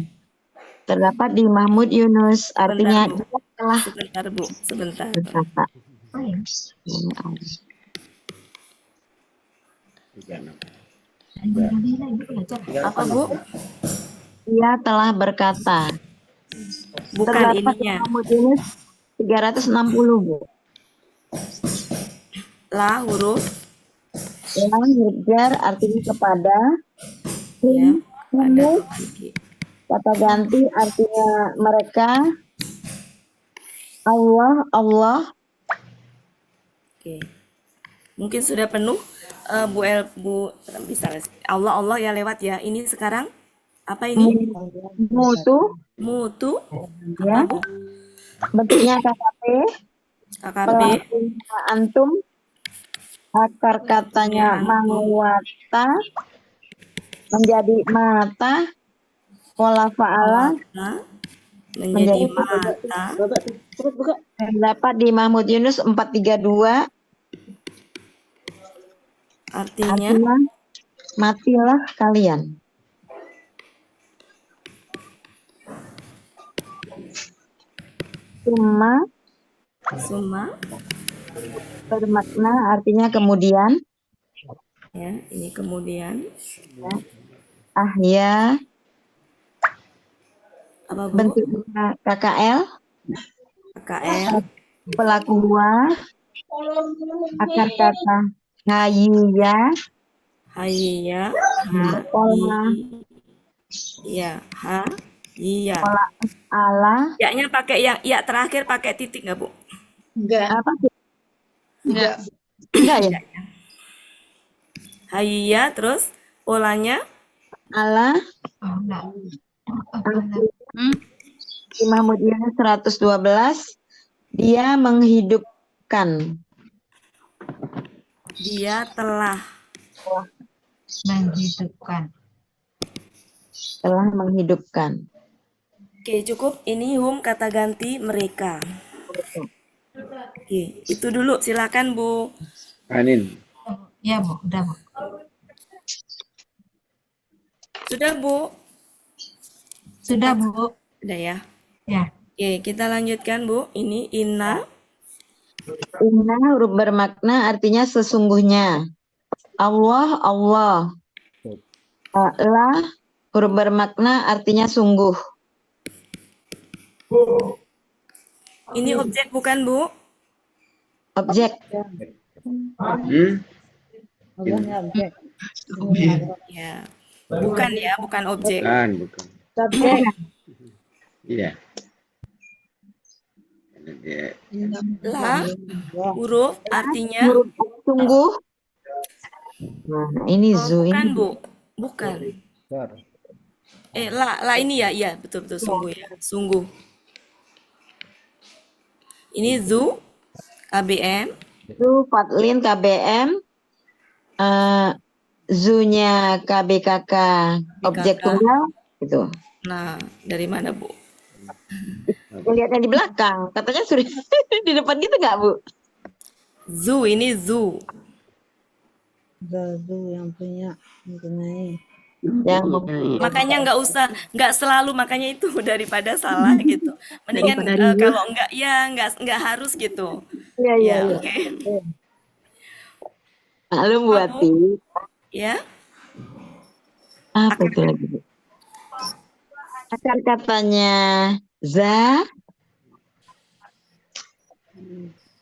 Terdapat di Mahmud Yunus artinya Sebentar, Bu. dia telah Sebentar Bu, sebentar. berkata. Apa Bu? Dia telah berkata. Bukan Terdapat di ininya. Mahmud Yunus 360, Bu. La huruf. Ya, huruf jar artinya kepada. Ya. Ada Namun, lagi. kata ganti artinya mereka. Allah, Allah. Oke. Mungkin sudah penuh. Bu bisa Allah Allah ya lewat ya. Ini sekarang apa ini? Mutu. Mutu. Ya. Apa Bu? Bentuknya KKP. KKP. Pelakunya antum. Akar katanya mawata. Menjadi mata. Pola fa'ala. Mata menjadi mata. Terdapat di Mahmud Yunus 432. Artinya matilah kalian. Summa bermakna artinya kemudian. ya, ini kemudian Ahya apa Bu? bentuknya KKL. KKL. Pelaku huwa. Akar kata hayya. Hayya. Ya, ha. Iya. Pola ala. Ya-nya pakai yang ya terakhir pakai titik nggak Bu? Enggak. Apa? Enggak. Enggak ya? Hayya terus polanya Ala. Di Mahmud Yunus 112. Dia menghidupkan. dia telah Menghidupkan. Telah menghidupkan. Oke, cukup. Ini kata ganti mereka. Oke, itu dulu. Silakan Bu. Anin. Ya Bu, udah Bu. Sudah Bu? Sudah Bu. Udah ya? Ya. Oke, kita lanjutkan Bu. Ini inna. Inna huruf bermakna artinya sesungguhnya. Allah, Allah. La huruf bermakna artinya sungguh. Ini objek bukan Bu? Objek. Ya. Bukan ya, bukan objek. Bukan. Subjek. Iya. La huruf artinya Huruf sungguh. Nah, ini Oh, zu bukan, ini. Bu. Bukan. La ini ya, iya, betul-betul sungguh ya. Sungguh. Ini zu, KBM, Zu Fatlin KBM, zu-nya KBKK objek BKK. tunggal gitu. Nah, dari mana, Bu? Lihatnya di belakang, katanya sudah di depan gitu nggak, Bu? Zu, ini zu. Zu yang punya mempunyai. Yang Makanya nggak selalu, makanya itu daripada salah gitu. Mendingan kalau enggak ya nggak harus gitu. Iya, iya, Ya, iya. oke. Lalu Bu Wati, Ya, apa itu lagi, Bu? Akar katanya za,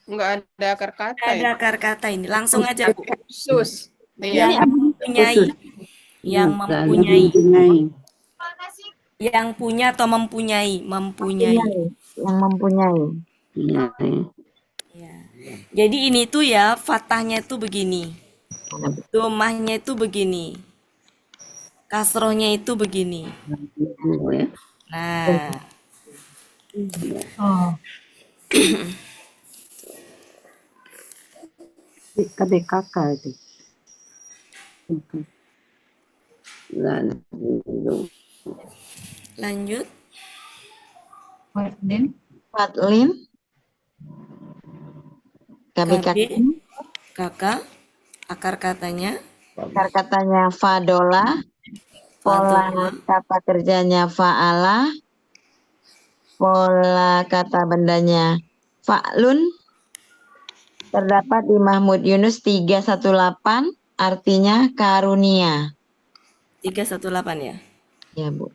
Enggak ada akar kata ada ya. akar kata ini. Langsung aja, Bu. Sus. Yang Iya. mempunyai, yang mempunyai, yang punya atau mempunyai, mempunyai. yang mempunyai. Ya. Jadi ini tuh ya, fathahnya tuh begini. Domahnya itu begini. Kasrohnya itu begini. Nah, Oh, KBKK itu. lanjut. Fatlin. Fatlin KBKK, Kakak, akar katanya, akar katanya fadola, pola fadola, kata kerjanya fa'ala, pola kata bendanya fa'lun, terdapat di Mahmud Yunus 318, artinya karunia. 318 ya. Ya, Bu.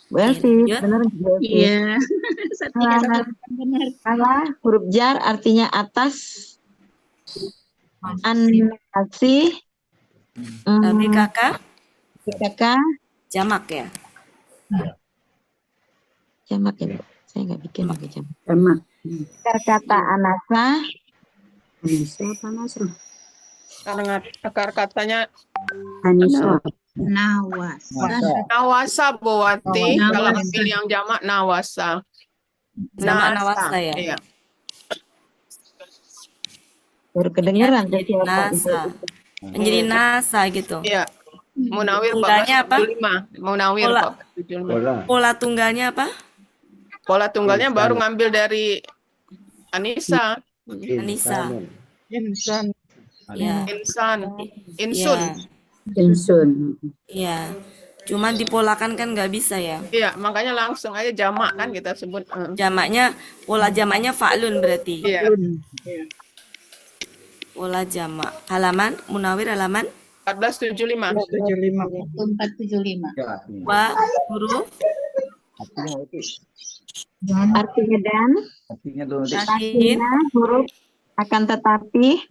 Bu Elvi, Lanjut. benar Bu Elvi? Iya. 318 benar. Salah, huruf jar artinya atas. An-nasi, Tapi kakak, kakak, jamak ya. jamak ya, Bu. Saya nggak bikin pakai jamak. Sama. Akar kata anasa, Siapa Nasr? Karena akar katanya Anissa. nawasa, Bu Wati. Nawasa. Kalau ambil yang jamak nawasa. Jamak nawasa ya. Iya. baru kedengeran. Menjadi nasa. Menjadi nasa gitu. Iya. Munawir Tunggalnya apa? 1475. Munawir Pola. 1475. Pola tunggalnya apa? Pola tunggalnya baru ngambil dari Anissa. Anissa. Insan. Ya. Insan. Insun. Ya. Insun. Ya. Cuman dipolakan kan nggak bisa ya. Iya, makanya langsung aja jamak kan kita sebut. Jamaknya, pola jamaknya fa'lun berarti. Iya. Pola jamak. Halaman, Munawir halaman 1475. 475. wa huruf Artinya dan, Artinya dulu. lakin artinya huruf akan tetapi,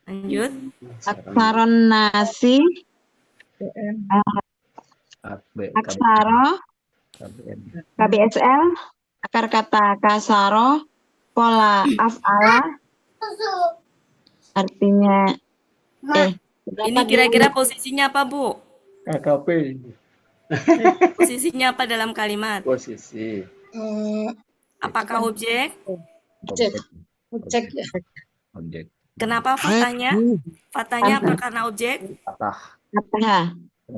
lanjut. aksaron nasi, aksaro, KBSL, akar kata kasaro, pola af'ala, artinya Ini kira-kira posisinya apa, Bu? KKP. Posisinya apa dalam kalimat? Posisi. Apakah objek? Cek ya. Objek. Kenapa fathahnya? Fathahnya apa karena objek? Patah.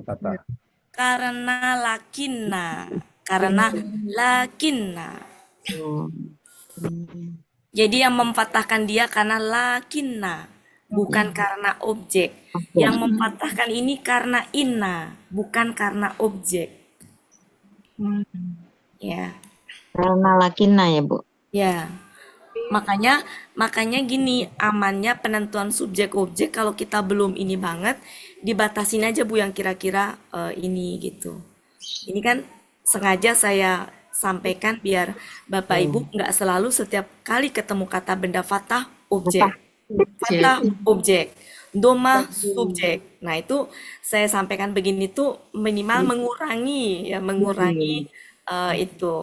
kata Karena lakinna. Karena lakinna. Jadi yang memfathahkan dia karena lakinna, bukan karena objek. Yang memfathahkan ini karena inna, bukan karena objek. Ya. karena lakinna ya, Bu. Ya. Makanya gini, amannya penentuan subjek objek kalau kita belum ini banget, dibatasin aja Bu yang kira-kira ini gitu. Ini kan sengaja saya sampaikan biar Bapak Ibu nggak selalu setiap kali ketemu kata benda fathah objek. Fathah objek. Doma subjek. Nah, itu saya sampaikan begini tuh minimal mengurangi itu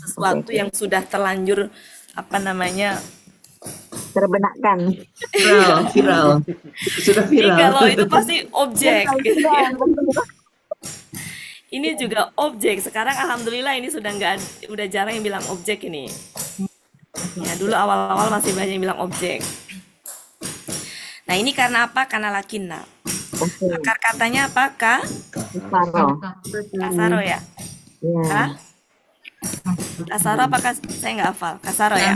sesuatu yang sudah terlanjur terbenakkan. Viral. Sudah Ini viral. kalau itu pasti objek. Viral, Ini juga objek. Sekarang alhamdulillah ini sudah udah jarang yang bilang objek ini. Ya, dulu awal-awal masih banyak yang bilang objek. Nah, ini karena apa? Karena lakinna. Akar katanya apa, Kak? Kasaro. Kasaro ya? Ya. Kak? Kasaro apa saya nggak hafal. Kasaro ya?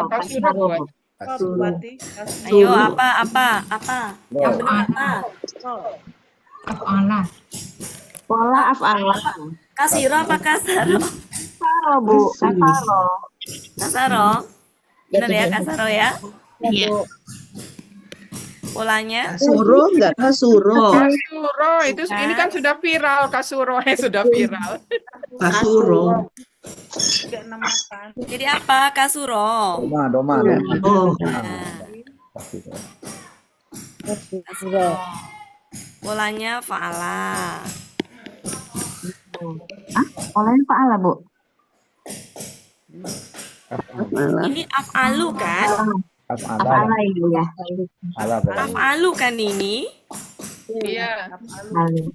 Kasuro. Ayo, apa? Yang benar apa? Af'ala. Pola af'ala. Kasiro apa kasaro? Kasaro, Bu. Kasaro. Kasaro? Benar ya, kasaro ya? Iya. Polanya? Kasuro enggak kasuro. Kasuro itu ini kan sudah viral, kasuro sudah viral. Kasuro. Jadi apa? Kasuro. Doma. Oh, Kasuro. Polanya fa'ala. Polanya fa'ala, Bu. Ini af'alu kan? Af'ala itu ya. Af'alu kan ini? Iya. Af'alu.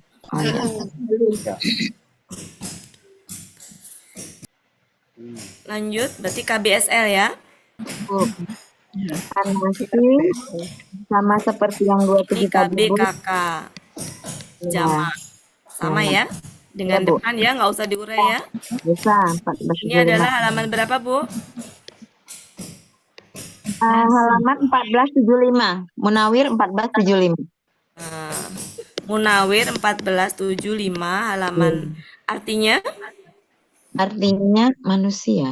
Lanjut, berarti KBSL ya? Bu. Anasi sama seperti yang 27 Ini tadi, Bu. KBKK. Jamak. Sama ya? Dengan Ya, Bu. depan ya, nggak usah diurai ya. Bisa 14. Ini adalah halaman berapa, Bu? Halaman 1475. Munawir 1475. Nah, Munawir 1475 halaman. Artinya? Artinya manusia.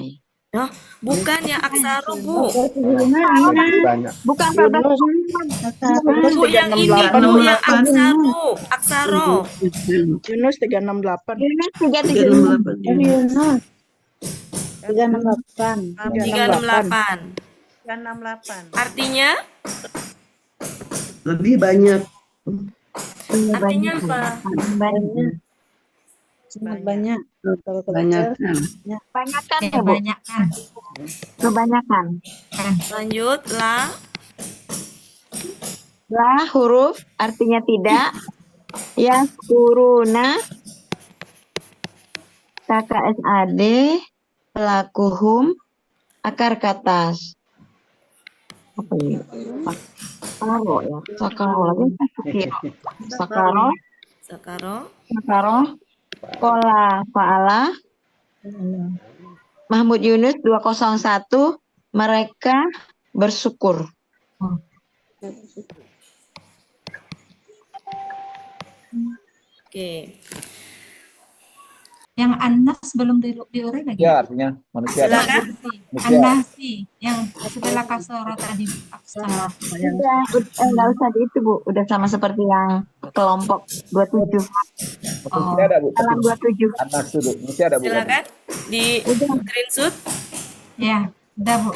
Oh, bukan yang aksaro, Bu. Banyak. Bukan 1475. Bu, yang ini, Bu, yang aksaro. Aksaro. Yunus 368. Yunus 338. Yunus. 368. 368. 368. Artinya? lebih banyak. Artinya apa? Banyak. Sangat banyak. Banyak. Kebanyakan ya, Bu? Kebanyakan. Lanjut, lah. Lah huruf artinya tidak. Ya kuruna. KKSAD. Pelakuhum. Akar katas. Apa ini? Sakaro ya. Sakaro lagi. Sakaro. Sakaro. Pola fa'ala. Mahmud Yunus 201. Mereka bersyukur. Oke. Yang anas belum diurai lagi. Ya, artinya manusia. Silakan. Anasi yang setelah kasoro tadi aksara. Enggak usah di itu, Bu. Udah sama seperti yang kelompok 27. Manusia ada, Bu. Dalam 27. Anak dulu. Manusia ada, Bu. Silakan di screenshot. Ya, udah, Bu.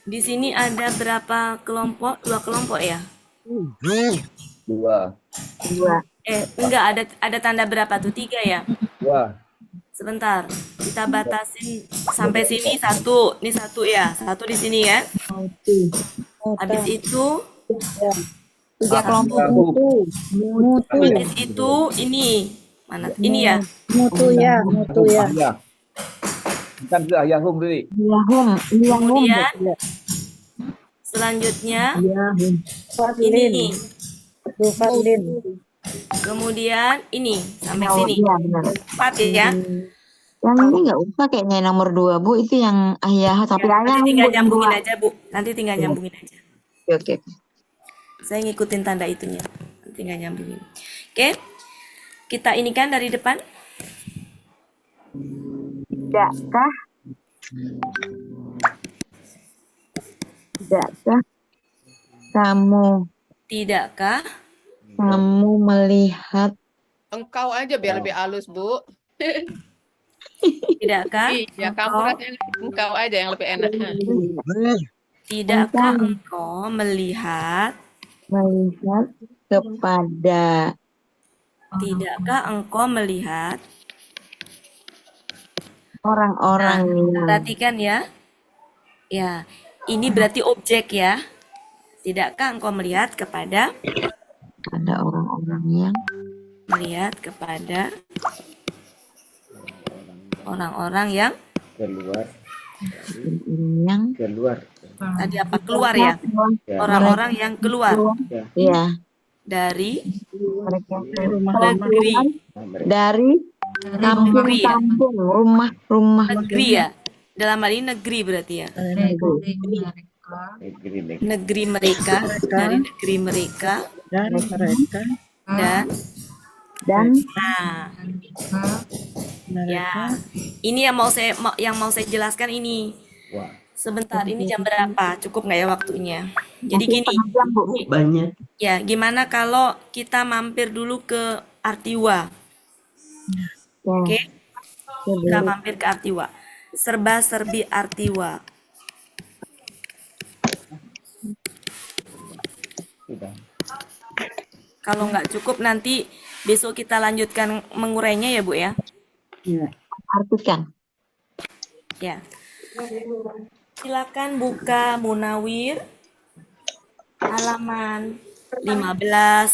Di sini ada berapa kelompok? 2 kelompok ya? 2. Enggak, ada tanda berapa tuh? 3 ya? 2. Sebentar, kita batasin sampai sini 1. Ini 1 ya, 1 di sini ya. Habis itu 3 kelompok. habis itu ini mana? Ini ya. Mutu ya. Ya. Bukan sudah Yahum dulu. Kemudian selanjutnya ini nih. Kemudian ini sampai sini. Iya, benar. 4 ya. Yang ini nggak usah kayaknya nomor 2, Bu. Itu yang ayah, tapi ayah. Nanti tinggal nyambungin aja, Bu. Nanti tinggal nyambungin aja. Oke. Saya ngikutin tanda itunya. Nanti tinggal nyambungin. Oke. Kita ini kan dari depan. Tidakkah Tidakkah kamu melihat Engkau aja biar lebih halus, Bu. Tidakkah Iya, kamu rasanya engkau aja yang lebih enak. Tidakkah engkau melihat kepada Tidakkah engkau melihat orang-orang Perhatikan ya. Ya, ini berarti objek ya. Tidakkah engkau melihat kepada Ada orang-orang orang-orang yang keluar yang keluar tadi apa keluar ya? Orang-orang yang keluar ya dari mereka negeri, dari negeri ya, kampung, rumah negeri ya. Dalam hal ini negeri berarti ya. Negeri mereka, dari negeri mereka, Dan mereka dan dan ya, ini yang mau saya jelaskan ini. Sebentar, ini jam berapa? Cukup nggak ya waktunya? Jadi gini, Banyak. ya gimana kalau kita mampir dulu ke Artiwa? Oke, kita mampir ke Artiwa. Serba-serbi Artiwa. Kalau nggak cukup nanti besok kita lanjutkan mengurainya ya Bu ya. artikan. Ya. Silakan buka Munawir halaman 15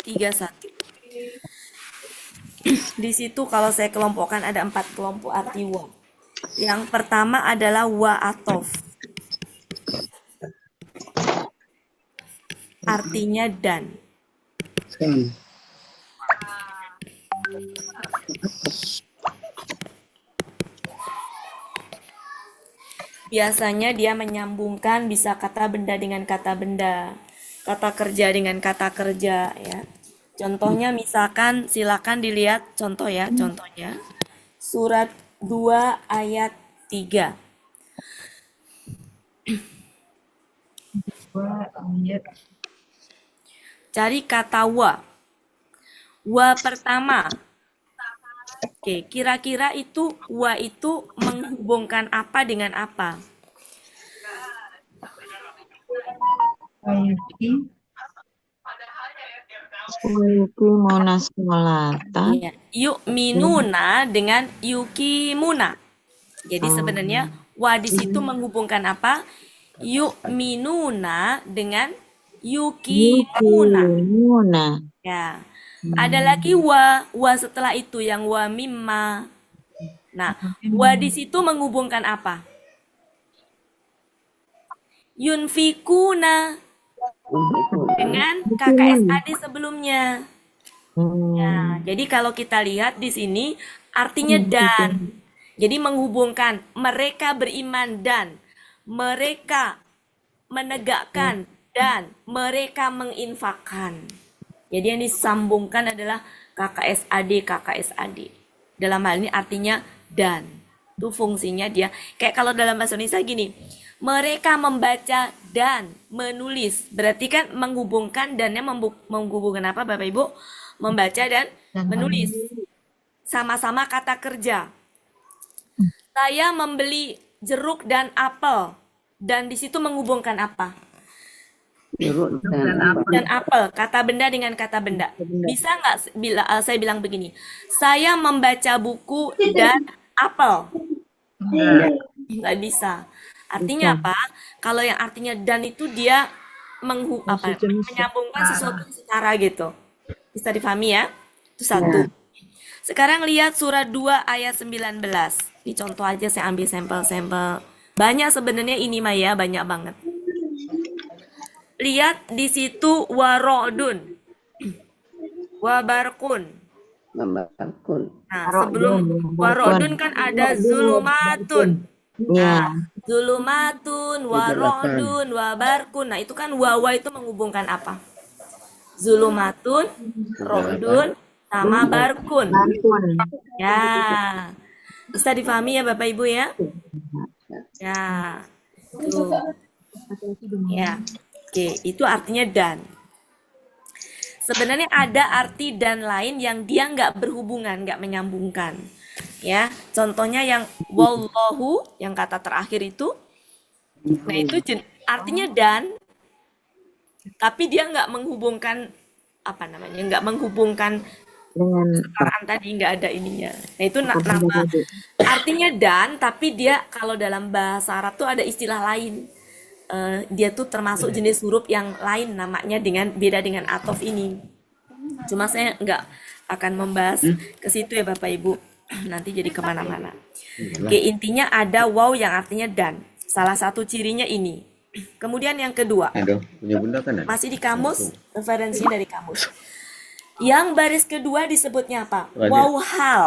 31. Di situ kalau saya kelompokkan ada 4 kelompok arti wa. Yang pertama adalah wa atof. Artinya dan. Biasanya dia menyambungkan bisa kata benda dengan kata benda, kata kerja dengan kata kerja ya. Contohnya misalkan silakan dilihat contoh ya, contohnya surat 2 ayat 3. Cari kata wa. Wa pertama. Oke, kira-kira itu wa itu menghubungkan apa dengan apa? Yuki muna sholata. Ya, yuk minuna dengan yukimuna. Jadi sebenarnya wa di situ menghubungkan apa? Yuk minuna dengan yukimuna. Ya. Ada lagi wa setelah itu yang wa mimma. Nah, wa di situ menghubungkan apa? Yunfikuna dengan KKSAD sebelumnya. Nah, jadi kalau kita lihat di sini artinya dan. Jadi menghubungkan mereka beriman dan mereka menegakkan dan mereka menginfakkan. Jadi yang disambungkan adalah KKSAD. Dalam hal ini artinya dan. Itu fungsinya dia. Kayak kalau dalam bahasa Indonesia gini. Mereka membaca dan menulis. Berarti kan menghubungkan dannya menghubungkan apa Bapak Ibu? Membaca dan menulis. Sama-sama kata kerja. Saya membeli jeruk dan apel. Dan di situ menghubungkan apa? Dan apel, kata benda dengan kata benda. Bisa nggak saya bilang begini? Saya membaca buku dan apel. Nggak bisa. Artinya apa? Kalau yang artinya dan itu dia menyambungkan sesuatu secara gitu. Bisa difahami ya? Itu satu. Sekarang lihat surat 2 ayat 19. Ini contoh aja saya ambil sampel-sampel. Banyak sebenarnya ini Maya, banyak banget. Lihat di situ warodun, wabarkun. Nah, sebelum warodun kan ada zulumatun. Nah, zulumatun, warodun, wabarkun. Nah, itu kan wawa itu menghubungkan apa? Zulumatun, rodun, sama barkun. Ya, bisa difahami ya Bapak Ibu ya? Ya, tuh. Ya. Oke, itu artinya dan. Sebenarnya ada arti dan lain yang dia nggak berhubungan, nggak menyambungkan. Ya, contohnya yang wallahu, yang kata terakhir itu. Nah, itu artinya dan, tapi dia nggak menghubungkan, apa namanya, nggak menghubungkan Dengan kesetaraan tadi nggak ada ininya. Nah itu nama artinya dan, tapi dia kalau dalam bahasa Arab tuh ada istilah lain. Dia tuh termasuk jenis huruf yang lain namanya dengan beda dengan atof ini. Cuma saya nggak akan membahas ke situ ya Bapak Ibu. Nanti jadi kemana-mana. Oke, intinya ada waw yang artinya dan. Salah satu cirinya ini. Kemudian yang kedua, Aduh, punya bunda kan ada? masih di kamus, referensi dari kamus. Yang baris kedua disebutnya apa? Lanjut. Waw hal.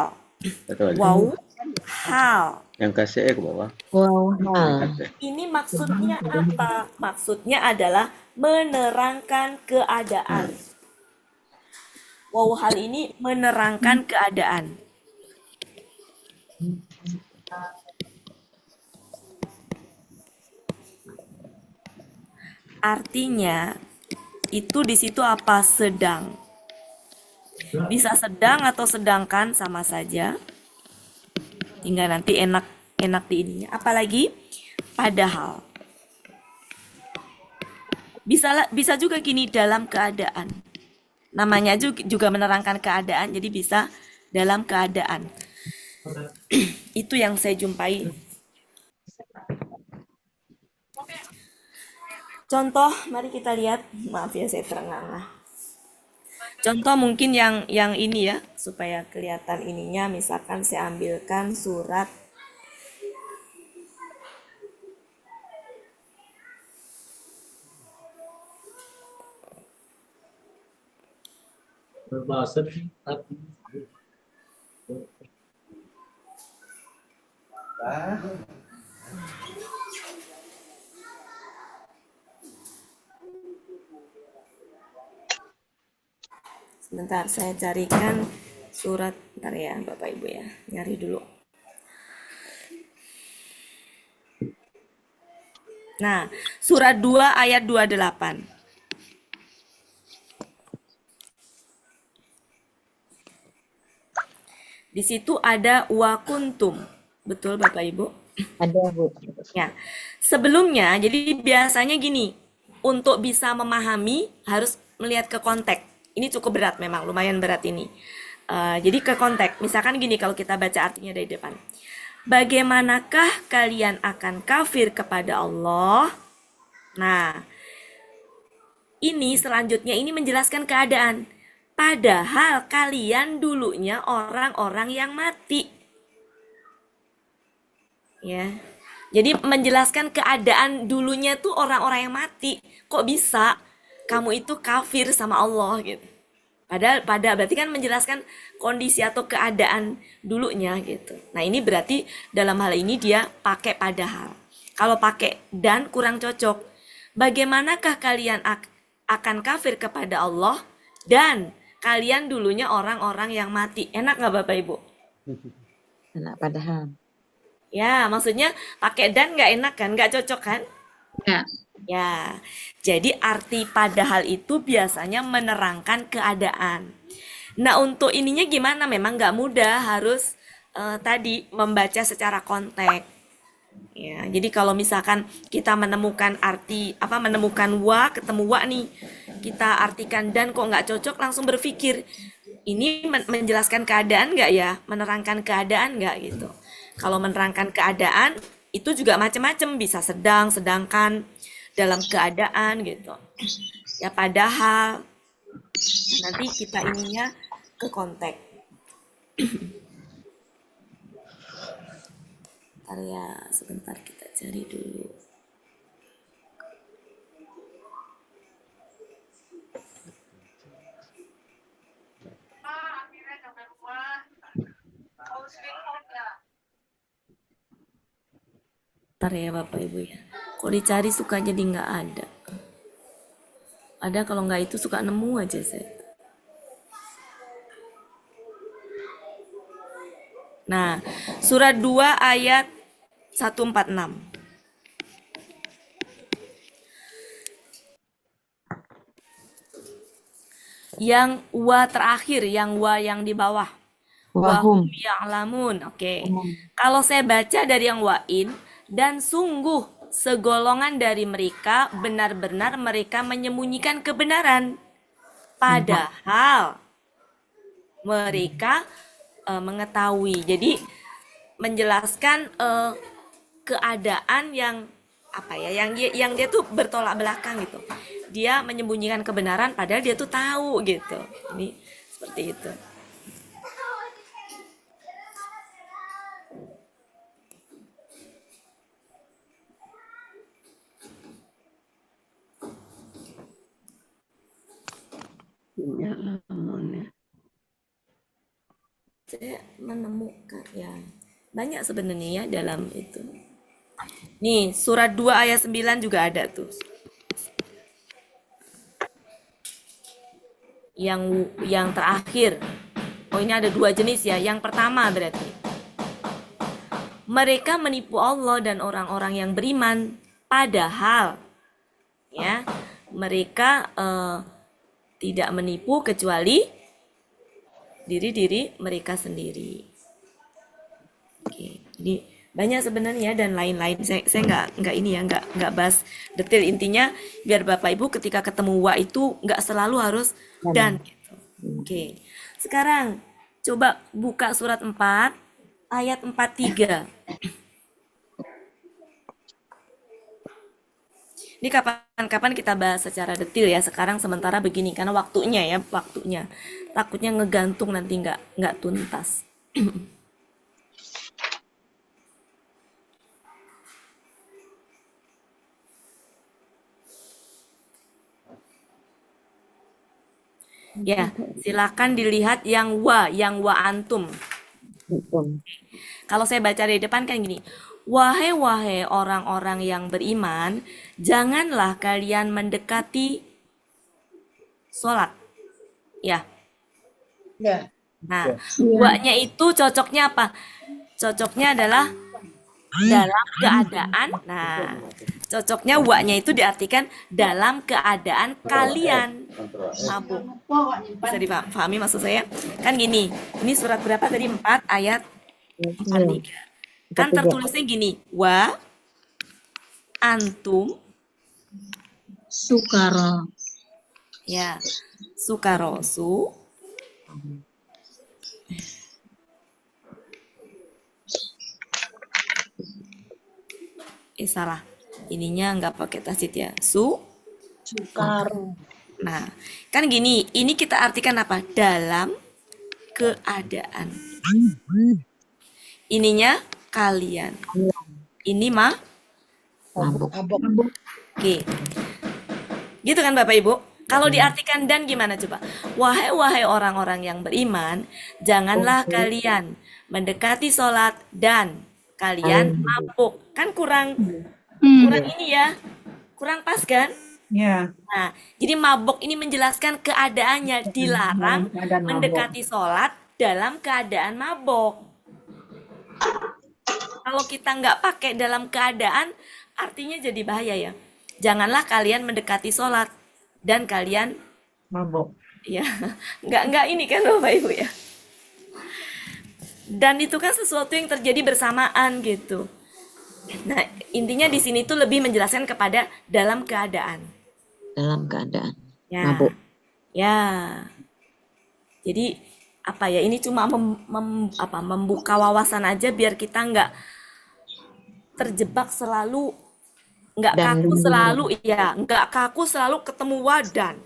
Satu lagi. Waw hal. Yang kasih ke bawah. wow hal. Ini maksudnya apa? Maksudnya adalah menerangkan keadaan. Wow hal ini menerangkan keadaan. Artinya itu di situ apa? Sedang. Bisa sedang atau sedangkan sama saja. Tinggal nanti enak di ininya. Apalagi padahal. Bisa juga gini dalam keadaan. Namanya juga menerangkan keadaan, jadi bisa dalam keadaan. Itu yang saya jumpai. Contoh, mari kita lihat. Maaf ya saya terengah-engah. Contoh mungkin yang ini ya, supaya kelihatan ininya. Misalkan saya ambilkan surat sebentar, saya carikan surat. Bentar ya Bapak Ibu ya, nyari dulu. Nah, surat 2 ayat 28. Di situ ada wa kuntum. Betul Bapak Ibu? Ada, Bu. Ya. Sebelumnya, jadi biasanya gini, untuk bisa memahami harus melihat ke konteks. Ini cukup berat memang, lumayan berat ini. Jadi ke konteks, misalkan gini kalau kita baca artinya dari depan. Bagaimanakah kalian akan kafir kepada Allah? Nah, ini selanjutnya ini menjelaskan keadaan. Padahal kalian dulunya orang-orang yang mati. Ya. Jadi menjelaskan keadaan dulunya tuh orang-orang yang mati. Kok bisa kamu itu kafir sama Allah gitu. Padahal berarti kan menjelaskan kondisi atau keadaan dulunya gitu. Nah, ini berarti dalam hal ini dia pakai padahal. Kalau pakai dan kurang cocok. Bagaimanakah kalian akan kafir kepada Allah dan kalian dulunya orang-orang yang mati? Enak nggak Bapak Ibu? Enak padahal. Ya, maksudnya pakai dan nggak enak kan? Nggak cocok kan? Ya. Ya, jadi arti padahal itu biasanya menerangkan keadaan. Nah, untuk ininya gimana? Memang nggak mudah, harus tadi membaca secara konteks. Ya, jadi kalau misalkan kita menemukan menemukan wa, ketemu wa nih, kita artikan dan kok nggak cocok, langsung berpikir, ini menjelaskan keadaan nggak ya? Menerangkan keadaan nggak gitu? Kalau menerangkan keadaan, itu juga macam-macam, bisa sedang, sedangkan, dalam keadaan gitu. Ya padahal nanti kita ininya ke konteks. Sebentar kita cari dulu. Bentar ya Bapak Ibu ya. Kok dicari suka jadi nggak ada. Ada kalau nggak itu suka nemu aja saya. Nah, surat 2 ayat 146. Yang wa terakhir, yang wa yang di bawah. Wahum ya'lamun. Oke. Kalau saya baca dari yang wa'in, dan sungguh segolongan dari mereka benar-benar mereka menyembunyikan kebenaran. Padahal mereka mengetahui. Jadi menjelaskan keadaan yang apa ya, yang dia tuh bertolak belakang gitu. Dia menyembunyikan kebenaran padahal dia tuh tahu gitu. Ini seperti itu. Saya menemukan ya banyak sebenarnya ya dalam itu. Nih, surat 2 ayat 9 juga ada tuh. Yang terakhir. Oh, ini ada 2 jenis ya. Yang pertama berarti mereka menipu Allah dan orang-orang yang beriman, padahal ya mereka tidak menipu kecuali diri mereka sendiri. Oke, jadi banyak sebenarnya dan lain-lain. Saya nggak bahas detail. Intinya biar Bapak Ibu ketika ketemu wa itu nggak selalu harus dan. Gitu. Oke, sekarang coba buka surat 4 ayat 43. Ini kapan-kapan kita bahas secara detail ya. Sekarang sementara begini karena waktunya. Takutnya ngegantung nanti nggak tuntas. Ya, silakan dilihat yang wa antum. Kalau saya baca dari depan kan gini. Wahai orang-orang yang beriman, janganlah kalian mendekati sholat. Ya. Ya. Nah, wa-nya itu cocoknya apa? Cocoknya adalah dalam keadaan. Nah, cocoknya wa-nya itu diartikan dalam keadaan kalian mabuk. Bisa dipahami maksud saya? Kan gini, ini surat berapa tadi? 4 ayat 43. Kan tertulisnya gini, wa antum Sukaro. ya, sukaro, salah. Ininya nggak pakai tasdid ya. Sukaro. Nah, kan gini, ini kita artikan apa? Dalam keadaan. Ininya kalian. Ini Mabuk. Oke. Gitu kan Bapak Ibu? Kalau diartikan dan gimana coba? Wahai orang-orang yang beriman, janganlah kalian mendekati sholat dan kalian mabuk. Kan kurang ini ya. Kurang pas kan? Ya. Nah, jadi mabuk ini menjelaskan keadaannya, dilarang mendekati sholat dalam keadaan mabuk. Kalau kita nggak pakai dalam keadaan, artinya jadi bahaya ya. Janganlah kalian mendekati sholat dan kalian Mabuk. ya nggak ini kan Bapak Ibu ya. Dan itu kan sesuatu yang terjadi bersamaan gitu. Nah, intinya di sini tuh lebih menjelaskan kepada dalam keadaan. Dalam keadaan Ya. mabuk. Ya. Jadi apa ya? Ini cuma membuka wawasan aja biar kita nggak terjebak selalu, nggak kaku selalu, ya, nggak kaku selalu ketemu wadan,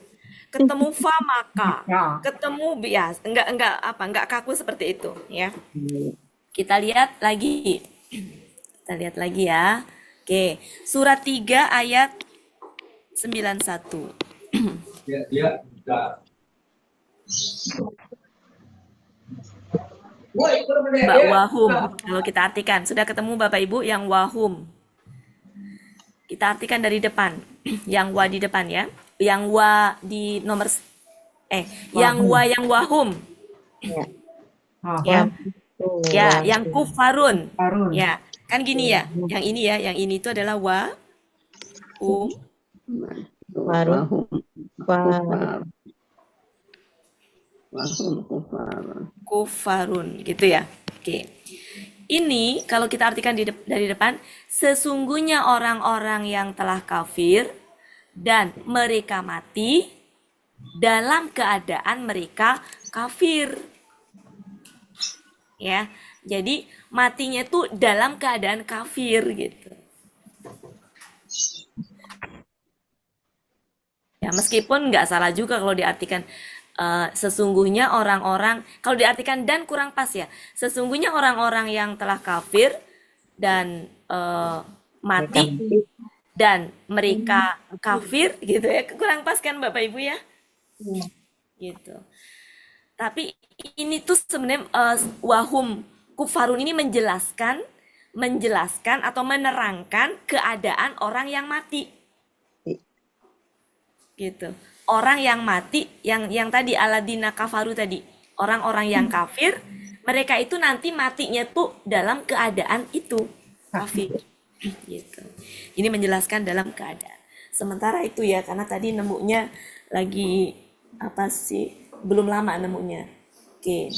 ketemu fa maka, ketemu ya, nggak kaku seperti itu, ya. Kita lihat lagi ya. Oke, surat 3 ayat 91. Mbak wahum, kalau kita artikan, sudah ketemu Bapak Ibu yang wahum. Kita artikan dari depan, yang wa di depan ya, yang wa di nomor yang wahum. Ya. Ya, yang kufarun. Ya, kan gini ya. Yang ini ya, yang ini itu adalah kufarun gitu ya. Oke. Ini kalau kita artikan dari depan, sesungguhnya orang-orang yang telah kafir dan mereka mati dalam keadaan mereka kafir. ya. Jadi matinya tuh dalam keadaan kafir gitu. Ya, meskipun nggak salah juga kalau diartikan sesungguhnya orang-orang, kalau diartikan dan kurang pas ya. Sesungguhnya orang-orang yang telah kafir dan mati dan mereka kafir gitu ya. Kurang pas kan Bapak Ibu ya? Gitu. Tapi ini tuh sebenarnya wahum kufarun ini menjelaskan atau menerangkan keadaan orang yang mati. Gitu. Orang yang mati yang tadi aladina kafaru tadi, orang-orang yang kafir, mereka itu nanti matinya tuh dalam keadaan itu kafir. Gitu. Ini menjelaskan dalam keadaan. Sementara itu ya, karena tadi nemunya lagi apa sih? Belum lama nemunya. Oke.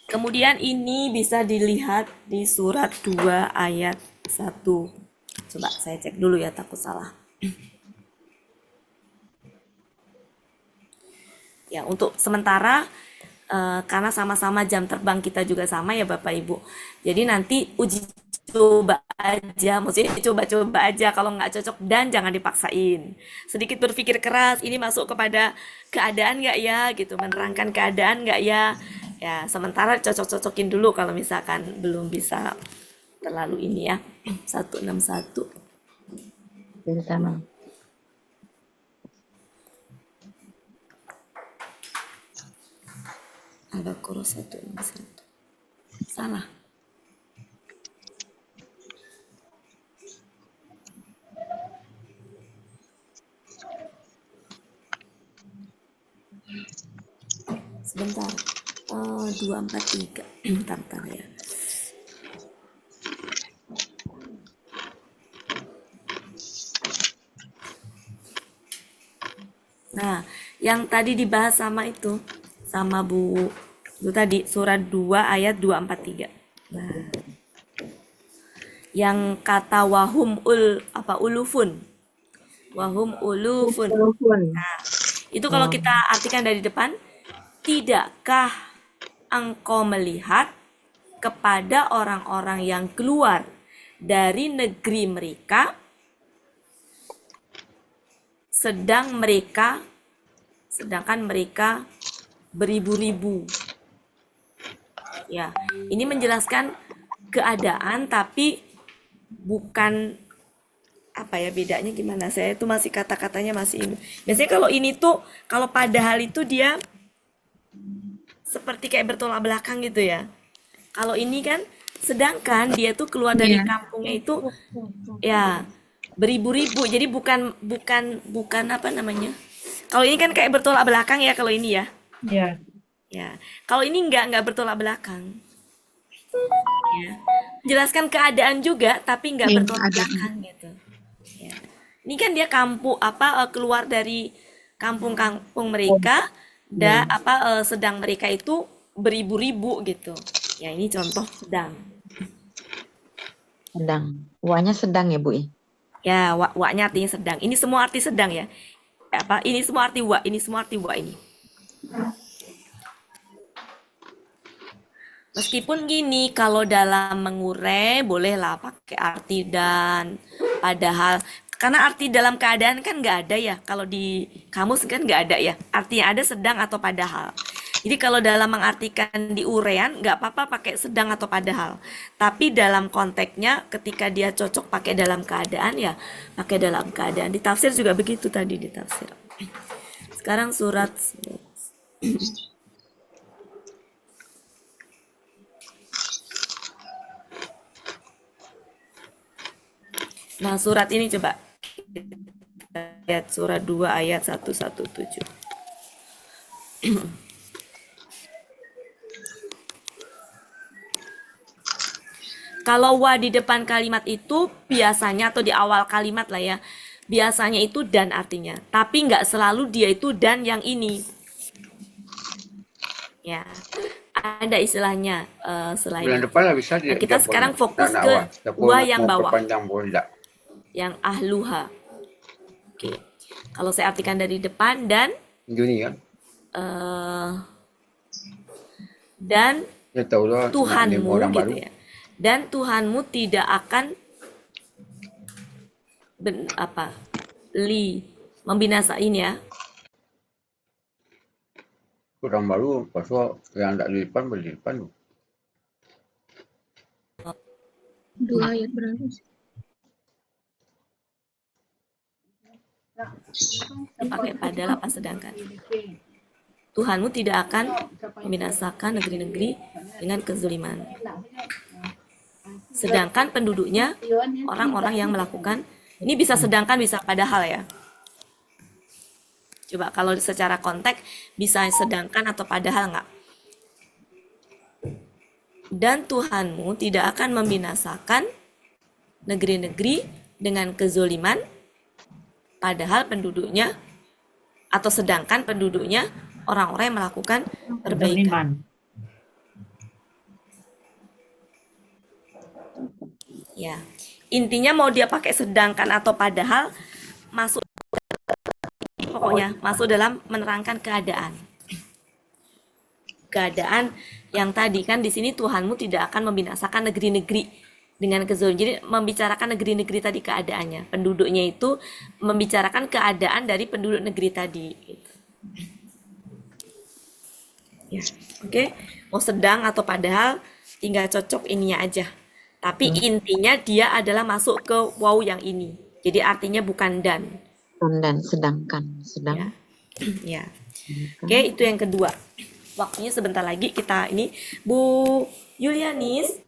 Kemudian ini bisa dilihat di surat 2 ayat 1. Coba saya cek dulu ya, takut salah. Ya, untuk sementara karena sama-sama jam terbang kita juga sama ya Bapak Ibu. Jadi nanti uji coba aja, maksudnya coba-coba aja, kalau nggak cocok dan jangan dipaksain. Sedikit berpikir keras, ini masuk kepada keadaan nggak ya, gitu, menerangkan keadaan nggak ya. Ya, sementara cocok-cocokin dulu kalau misalkan belum bisa terlalu ini ya. 161. Sama. Al-Baqarah 161. Salah. Sebentar. 243. Bentar ya. Nah, yang tadi dibahas sama itu, sama Bu itu tadi surat 2 ayat 243. Nah, yang kata wahum ulufun. Wahum ulufun. Nah, itu kalau kita artikan dari depan, tidakkah engkau melihat kepada orang-orang yang keluar dari negeri mereka sedangkan mereka beribu-ribu. Ya, ini menjelaskan keadaan tapi bukan apa ya, bedanya gimana? Saya itu masih kata-katanya masih ini. Biasanya kalau ini tuh, kalau padahal itu dia seperti kayak bertolak belakang gitu ya. Kalau ini kan sedangkan dia tuh keluar dari kampungnya itu ya beribu-ribu. Jadi bukan apa namanya? Kalau ini kan kayak bertolak belakang ya kalau ini ya. Iya. Ya, kalau ini nggak bertolak belakang. Ya, jelaskan keadaan juga, tapi nggak bertolak belakang gitu. Ya. Ini kan dia keluar dari kampung-kampung mereka, sedang mereka itu beribu-ribu gitu. Ya, ini contoh sedang. Sedang. Wanya sedang ya, Bu? Ya, wa-nya artinya sedang. Ini semua arti sedang ya. Ini semua arti wa, ini semua arti wa ini. Meskipun gini, kalau dalam mengurai bolehlah pakai arti dan, padahal. Karena arti dalam keadaan kan nggak ada ya. Kalau di kamus kan nggak ada ya. Artinya ada sedang atau padahal. Jadi kalau dalam mengartikan di urean nggak apa-apa pakai sedang atau padahal. Tapi dalam konteksnya ketika dia cocok pakai dalam keadaan ya pakai dalam keadaan. Di tafsir juga begitu tadi di tafsir. Sekarang surat Nah, surat ini coba lihat surat 2 ayat 117. Kalau wa di depan kalimat itu biasanya atau di awal kalimat lah ya, biasanya itu dan artinya. Tapi nggak selalu dia itu dan yang ini. Ya, ada istilahnya selain. Bulan depan lah bisa Nah, kita sekarang fokus ke wa yang bawah. Yang ahluha. Oke. Kalau saya artikan dari depan dan Juni ya. dan Ya tahu lah, nak Tuhanmu orang gitu baru. ya. Dan Tuhanmu tidak akan membinasain ya. Orang baru, pasal yang tak di depan boleh di depan. Dua ayat berapa sih? Pakai padahal apa sedangkan. Tuhanmu tidak akan membinasakan negeri-negeri dengan kezaliman. Sedangkan penduduknya orang-orang yang melakukan, ini bisa sedangkan bisa padahal ya. Coba kalau secara konteks bisa sedangkan atau padahal nggak? Dan Tuhanmu tidak akan membinasakan negeri-negeri dengan kezoliman, padahal penduduknya atau sedangkan penduduknya orang-orang yang melakukan perbaikan. Ya, intinya mau dia pakai sedangkan atau padahal masuk, pokoknya masuk dalam menerangkan keadaan yang tadi kan di sini Tuhanmu tidak akan membinasakan negeri-negeri dengan kezaliman. Jadi membicarakan negeri-negeri tadi keadaannya, penduduknya itu membicarakan keadaan dari penduduk negeri tadi. Gitu. Ya, oke. Mau sedang atau padahal tinggal cocok ininya aja. Tapi intinya dia adalah masuk ke wow yang ini. Jadi artinya bukan dan. Dan sedangkan, sedang. Ya. Oke, itu yang kedua. Waktunya sebentar lagi kita ini Bu Yulianis.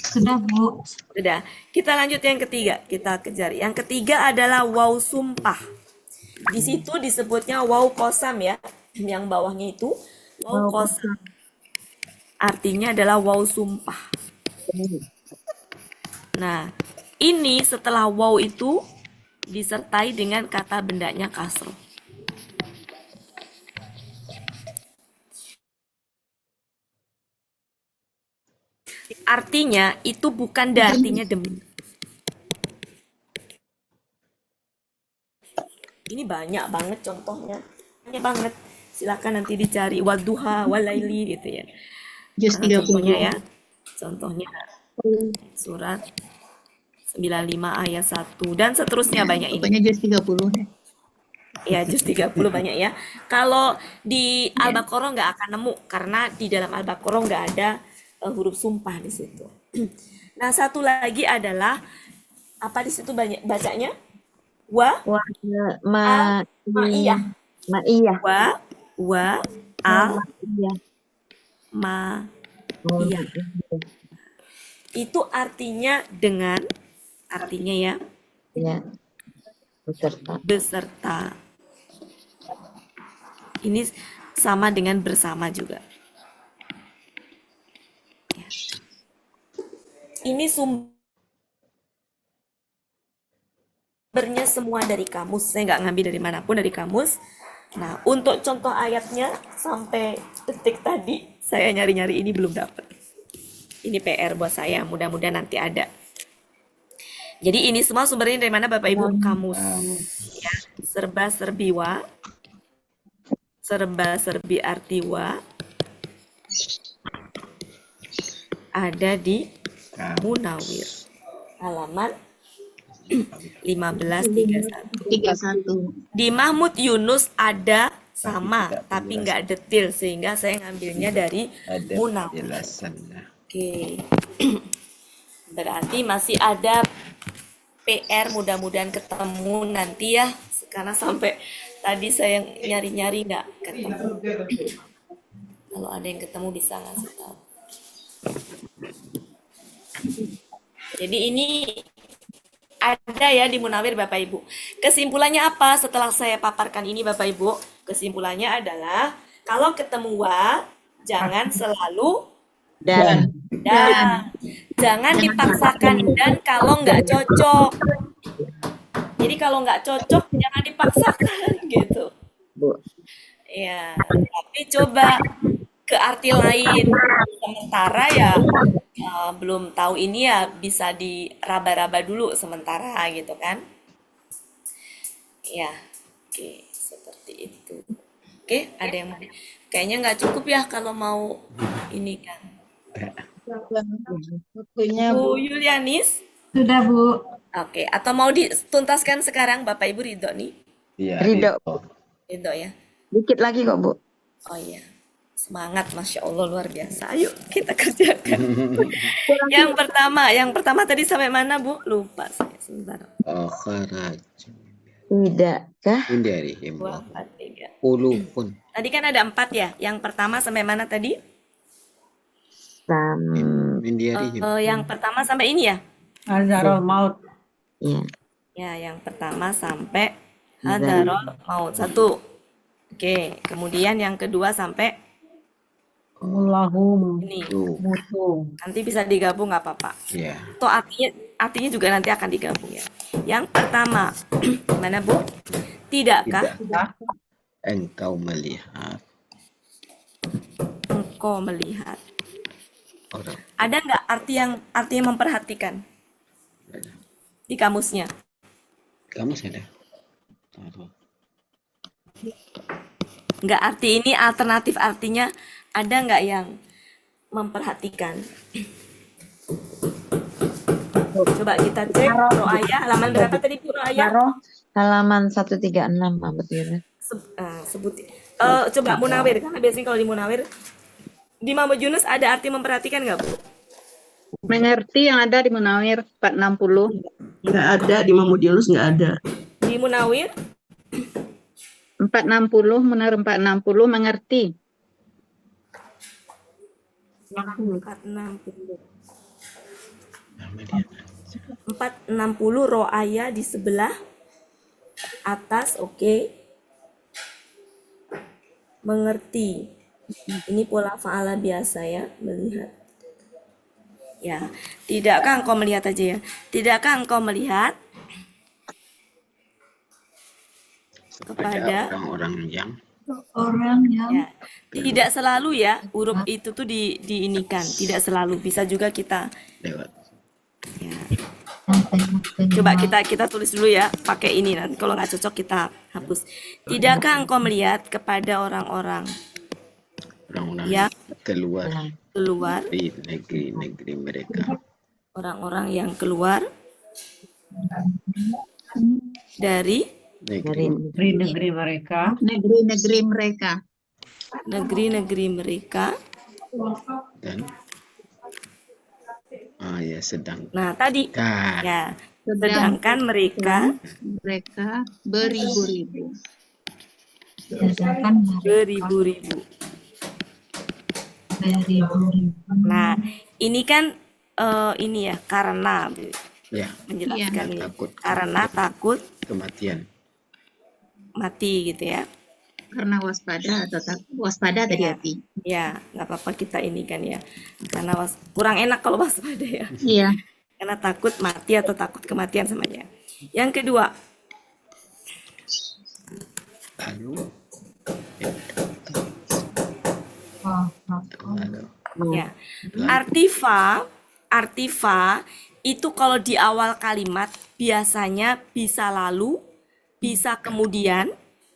Sudah, Bu. Sudah. Kita lanjut yang ketiga. Kita kejar. Yang ketiga adalah wow sumpah. Di situ disebutnya wow kosam ya. Yang bawahnya itu wow kosam. Artinya adalah wow sumpah. Nah, ini setelah wow itu disertai dengan kata bendanya kasroh. Artinya itu bukan artinya demi. Ini banyak banget contohnya. Banyak banget. Silakan nanti dicari wadduha walaili gitu ya. Juz 30. Contohnya ya. Contohnya surat 95 ayat 1 dan seterusnya banyak ini. Pokoknya juz 30. Ya, juz 30 banyak ya. Kalau di Al-Baqarah nggak akan nemu karena di dalam Al-Baqarah nggak ada huruf sumpah di situ. Nah, satu lagi adalah apa di situ banyak bacanya? Ma'iyah. Ma'iyah. Ma'iyah. Itu artinya dengan, artinya ya. Ya. Beserta. Ini sama dengan bersama juga. Ya. Ini sumbernya semua dari kamus. Saya nggak ngambil dari manapun, dari kamus. Nah, untuk contoh ayatnya sampai detik tadi, saya nyari-nyari ini belum dapat. Ini PR buat saya, mudah-mudahan nanti ada. Jadi ini semua sumbernya dari mana Bapak Ibu? Kamus. Ya, serba-serbiwa, serba-serbi artiwa, ada di Munawir. Halaman 1531. Di Mahmud Yunus ada sama, tapi nggak detail, sehingga saya ngambilnya dari Munawir. Oke. Berarti masih ada PR, mudah-mudahan ketemu nanti ya. Karena sampai tadi saya nyari-nyari nggak ketemu. Kalau ada yang ketemu bisa ngasih tahu. Jadi ini ada ya di Munawir Bapak Ibu. Kesimpulannya apa setelah saya paparkan ini Bapak Ibu? Kesimpulannya adalah kalau ketemu wa, jangan selalu dan. Jangan dipaksakan dan kalau nggak cocok. Jadi kalau nggak cocok jangan dipaksakan gitu. Ya, tapi coba ke arti lain. Sementara ya belum tahu ini ya bisa diraba-raba dulu sementara gitu kan. Ya, oke, seperti itu. Oke, ada yang mau. Kayaknya nggak cukup ya kalau mau ini kan. Waktunya, Bu Bu. Yulianis, Sudah, Bu. oke. Atau mau dituntaskan sekarang, Bapak Ibu ridho nih? Iya, Ridho. Ridho ya. Dikit lagi kok, Bu. Oh iya, semangat, Masya Allah, luar biasa. Ayo kita kerjakan. Yang pertama tadi sampai mana, Bu? Lupa saya sebentar. Kharaj Tidakkah min diarihim 2, 4, 3. qulubun Tadi kan ada 4 ya. Yang pertama sampai mana tadi? min diarihim. Yang pertama sampai ini ya? Azharul maut. ya Ya, yang pertama sampai hadarul maut. 1. Oke, kemudian yang kedua sampai Mulahum. ini. Tuh, Musuh. Nanti bisa digabung nggak apa-apa. ya. Atau artinya juga nanti akan digabung ya. Yang pertama, mana Bu? Tidakkah Engkau melihat engkau melihat? orang Ada nggak artinya memperhatikan di kamusnya? kamu sadar? Taruh. Nggak, arti ini alternatif artinya ada nggak yang memperhatikan? Coba kita cek Ro'aya halaman berapa tadi Bu Ro'aya? halaman 136 betul. Sebut. Coba Munawir, karena biasanya kalau di Munawir di Mahmud Yunus ada arti memperhatikan nggak Bu? Mengerti yang ada di Munawir 460. Nggak ada di Mahmud Yunus, nggak ada. Di Munawir 460, Munawir 460 mengerti. 460 Ro'aya di sebelah atas, oke. Mengerti. Ini pola fa'ala biasa ya, melihat. Ya, tidakkah engkau melihat aja ya? Tidakkah engkau melihat kepada orang yang ya, tidak selalu ya huruf itu tuh diinikan, tidak selalu, bisa juga kita lewat. ya. Coba kita tulis dulu ya pakai ini, nanti kalau nggak cocok kita hapus. Tidakkah engkau melihat kepada orang-orang yang keluar di negeri mereka, orang-orang yang keluar dari Negeri-negeri mereka. Negeri-negeri mereka. negeri-negeri mereka. dan ya sedang Nah tadi ya, sedangkan mereka beribu-ribu. beribu-ribu. Nah ini kan ini ya karena ya menjelaskan ini. takut Karena takut kematian. mati gitu ya. Karena waspada atau waspada hati-hati. Ya, nggak apa-apa kita ini kan ya. Karena kurang enak kalau waspada ya. Iya. Karena takut mati atau takut kematian sama dia. Yang kedua, Lalu ya, artifa itu kalau di awal kalimat biasanya bisa lalu, bisa kemudian,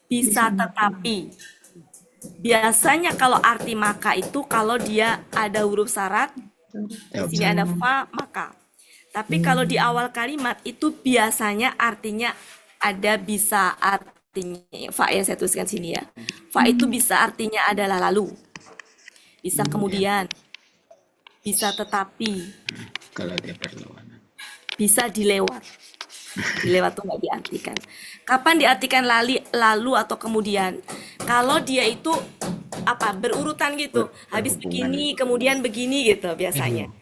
bisa tetapi. Biasanya kalau arti maka itu kalau dia ada huruf syarat, di sini ada fa, maka. Tapi kalau di awal kalimat itu biasanya artinya ada bisa artinya fa, ya saya tuliskan sini ya. Fa itu bisa artinya adalah lalu, bisa kemudian, bisa tetapi, kalau dia berlawanan, bisa dilewat. Dilewat tuh nggak diartikan. Kapan diartikan lalu atau kemudian? Kalau dia itu apa berurutan gitu, habis begini kemudian begini gitu biasanya.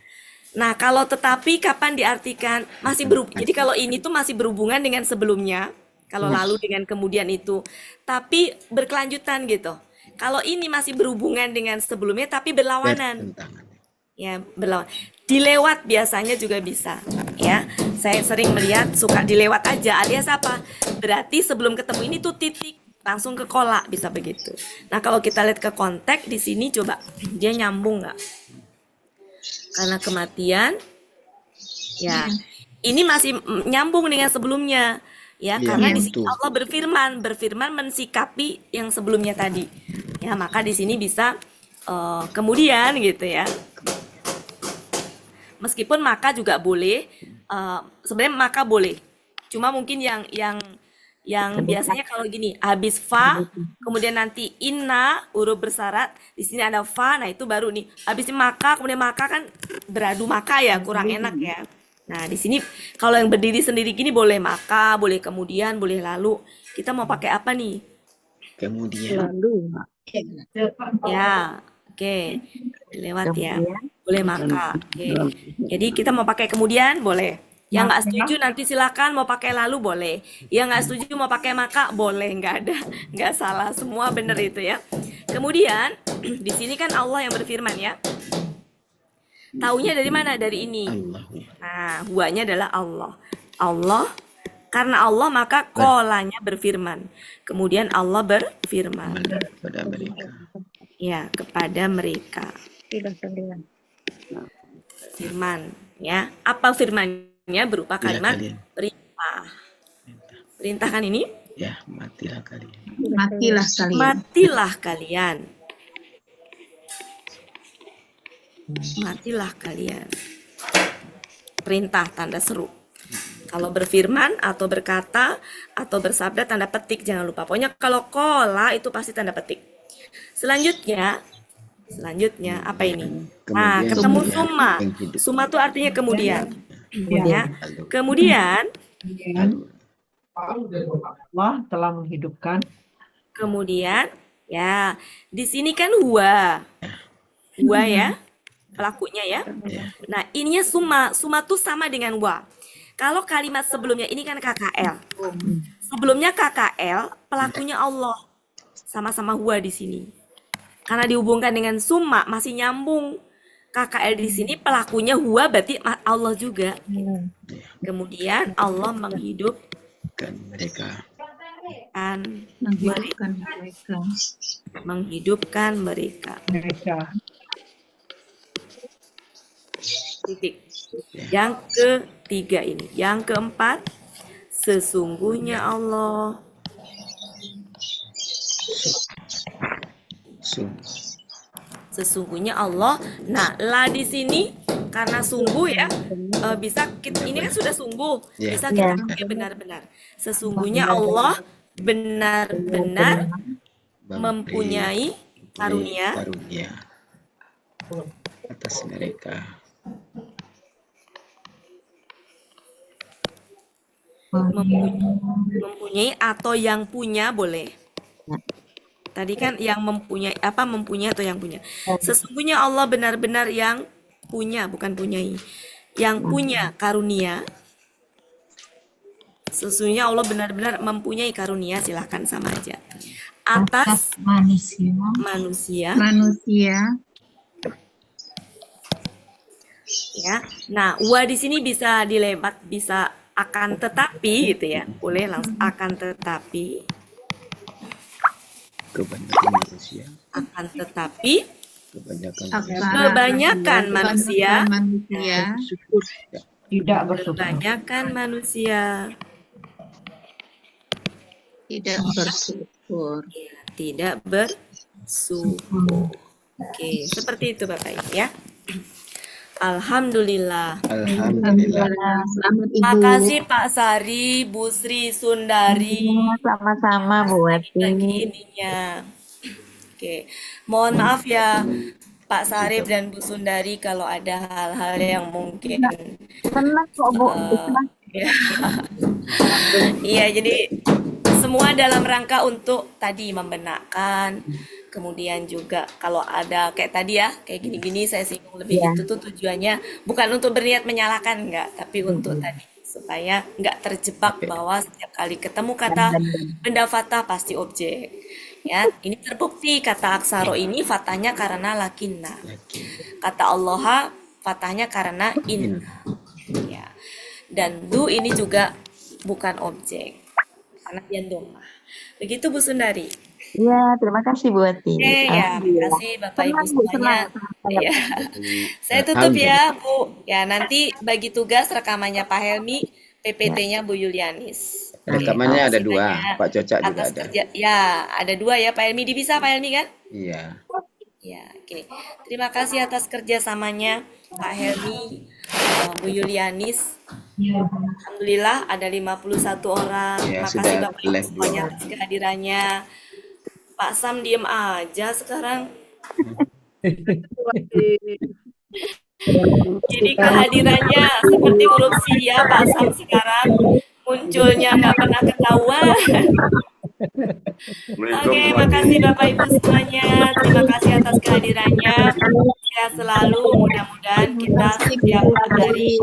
Nah kalau tetapi kapan diartikan masih berhubungan. Jadi kalau ini tuh masih berhubungan dengan sebelumnya. Kalau lalu dengan kemudian itu, tapi berkelanjutan gitu. Kalau ini masih berhubungan dengan sebelumnya tapi berlawanan. Ya, berlawan. Dilewat biasanya juga bisa, ya. Saya sering melihat suka dilewat aja, alias apa? Berarti sebelum ketemu ini tuh titik, langsung ke kolak, bisa begitu. Nah, kalau kita lihat ke konteks di sini coba dia nyambung nggak? Karena kematian, ya. Ini masih nyambung dengan sebelumnya, ya. Karena di sini Allah berfirman mensikapi yang sebelumnya tadi. Ya, maka di sini bisa kemudian gitu ya. Meskipun maka juga boleh, sebenarnya maka boleh. Cuma mungkin yang biasanya kalau gini, habis fa, kemudian nanti inna, huruf bersyarat, di sini ada fa, nah itu baru nih. Habis ini maka, kemudian maka kan beradu maka ya, kurang enak ya. Nah, di sini kalau yang berdiri sendiri gini boleh maka, boleh kemudian, boleh lalu. Kita mau pakai apa nih? Kemudian. Ya, oke. Lewat ya. Boleh maka. Oke. Jadi kita mau pakai kemudian boleh. Yang nggak setuju nanti silakan mau pakai lalu boleh. Yang nggak setuju mau pakai maka boleh, nggak salah, semua benar itu ya. Kemudian di sini kan Allah yang berfirman ya. Taunya dari mana? Dari ini. Nah, huanya adalah Allah. Allah, karena Allah maka kolanya berfirman. Kemudian Allah berfirman. Kepada mereka. Ya, kepada mereka. Firman, ya. Apa firmannya? Berupa kalimat perintah. Perintah kan ini? Ya, matilah kalian. Matilah kalian. Matilah kalian. Matilah kalian. Perintah tanda seru. Kalau berfirman atau berkata atau bersabda tanda petik, jangan lupa. Pokoknya kalau kola itu pasti tanda petik. Selanjutnya apa ini? Nah, ketemu summa. Summa itu artinya kemudian. Ya. Kemudian Allah telah menghidupkan. Kemudian ya, di sini kan huwa. Huwa ya. Pelakunya ya. Nah, ininya summa. Summa tuh sama dengan wa. Kalau kalimat sebelumnya ini kan KKL. Sebelumnya KKL, pelakunya Allah. Sama-sama huwa di sini. Karena dihubungkan dengan summa masih nyambung. KKL di sini pelakunya huwa berarti Allah juga. Kemudian Allah menghidupkan mereka. Menghidupkan mereka. Titik. Yang ketiga ini. Yang keempat, sesungguhnya Allah. Sesungguhnya Allah. Nah, la di sini karena sungguh ya, bisa ini kan sudah sungguh. Bisa kita pakai benar-benar. Sesungguhnya Allah benar-benar mempunyai karunia atas mereka. Mempunyai atau yang punya boleh. Tadi kan yang mempunyai mempunyai atau yang punya. Sesungguhnya Allah benar-benar yang punya, bukan punyai. Yang punya karunia. Sesungguhnya Allah benar-benar mempunyai karunia, silahkan sama aja. Atas manusia. Ya. Nah, wa di sini bisa dilebat, bisa akan tetapi gitu ya. Boleh langsung akan tetapi. Kebanyakan manusia. Akan tetapi kebanyakan manusia tidak bersyukur. Kebanyakan manusia tidak bersyukur. Tidak bersyukur. Oke, seperti itu Bapak Ibu ya. Alhamdulillah. Selamat Ibu. Makasih Pak Sari, Bu Sri Sundari. Sama-sama Bu Wati. Lagi ininya. Oke, mohon maaf ya Pak Sarif dan Bu Sundari kalau ada hal-hal yang mungkin Senang kok Bu. ya. Iya, jadi semua dalam rangka untuk tadi membenarkan. Kemudian juga kalau ada kayak tadi ya, kayak gini-gini saya singgung lebih itu tuh tujuannya bukan untuk berniat menyalahkan enggak, tapi untuk tadi supaya enggak terjebak bahwa setiap kali ketemu kata benda fatah pasti objek. Ya, ini terbukti kata aksaro ini fatahnya karena lakinna. Kata Allah fatahnya karena inna. Ya. Dan du ini juga bukan objek karena dia domah. Begitu Bu Sundari. Ya, terima kasih Bu Wati. Ya, terima kasih Bapak Ibu semuanya. Ya. Saya tutup ya, Bu. Ya, nanti bagi tugas rekamannya Pak Helmi, PPT-nya Bu Yulianis. Rekamannya ada dua, Pak Cocak juga Atas ada. kerja, ya, ada dua ya Pak Helmi. Bisa Pak Helmi kan? Iya. Ya, gini. Terima kasih atas kerjasamanya Pak Heri, Bu Yulianis. Alhamdulillah ada 51 orang. Ya, Terima kasih sudah Bapak Ibu live semuanya dua. atas kehadirannya. Pak Sam diem aja sekarang. Jadi kehadirannya seperti huruf si ya Pak Sam sekarang. Munculnya nggak pernah ketahuan. Oke, makasih Bapak Ibu semuanya. Terima kasih atas kehadirannya. Sehat selalu. Mudah-mudahan kita setiap hari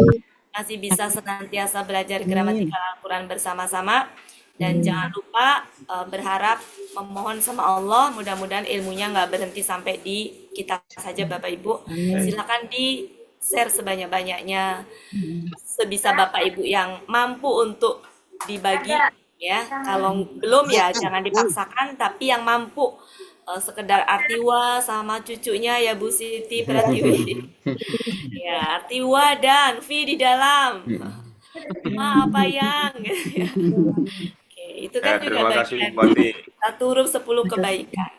masih bisa senantiasa belajar gramatikal Al-Quran bersama-sama. Dan jangan lupa berharap memohon sama Allah, mudah-mudahan ilmunya nggak berhenti sampai di kita saja Bapak Ibu. Silakan di share sebanyak-banyaknya, sebisa Bapak Ibu yang mampu untuk dibagi ya. Kalau belum ya jangan dipaksakan, tapi yang mampu sekedar Artiwa sama cucunya ya Bu Siti Pratiwi. Ya, Artiwa dan Vi di dalam. Ma apa yang? Oke, itu kan juga Terima kasih bagian Bupati. satu huruf 10 kebaikan.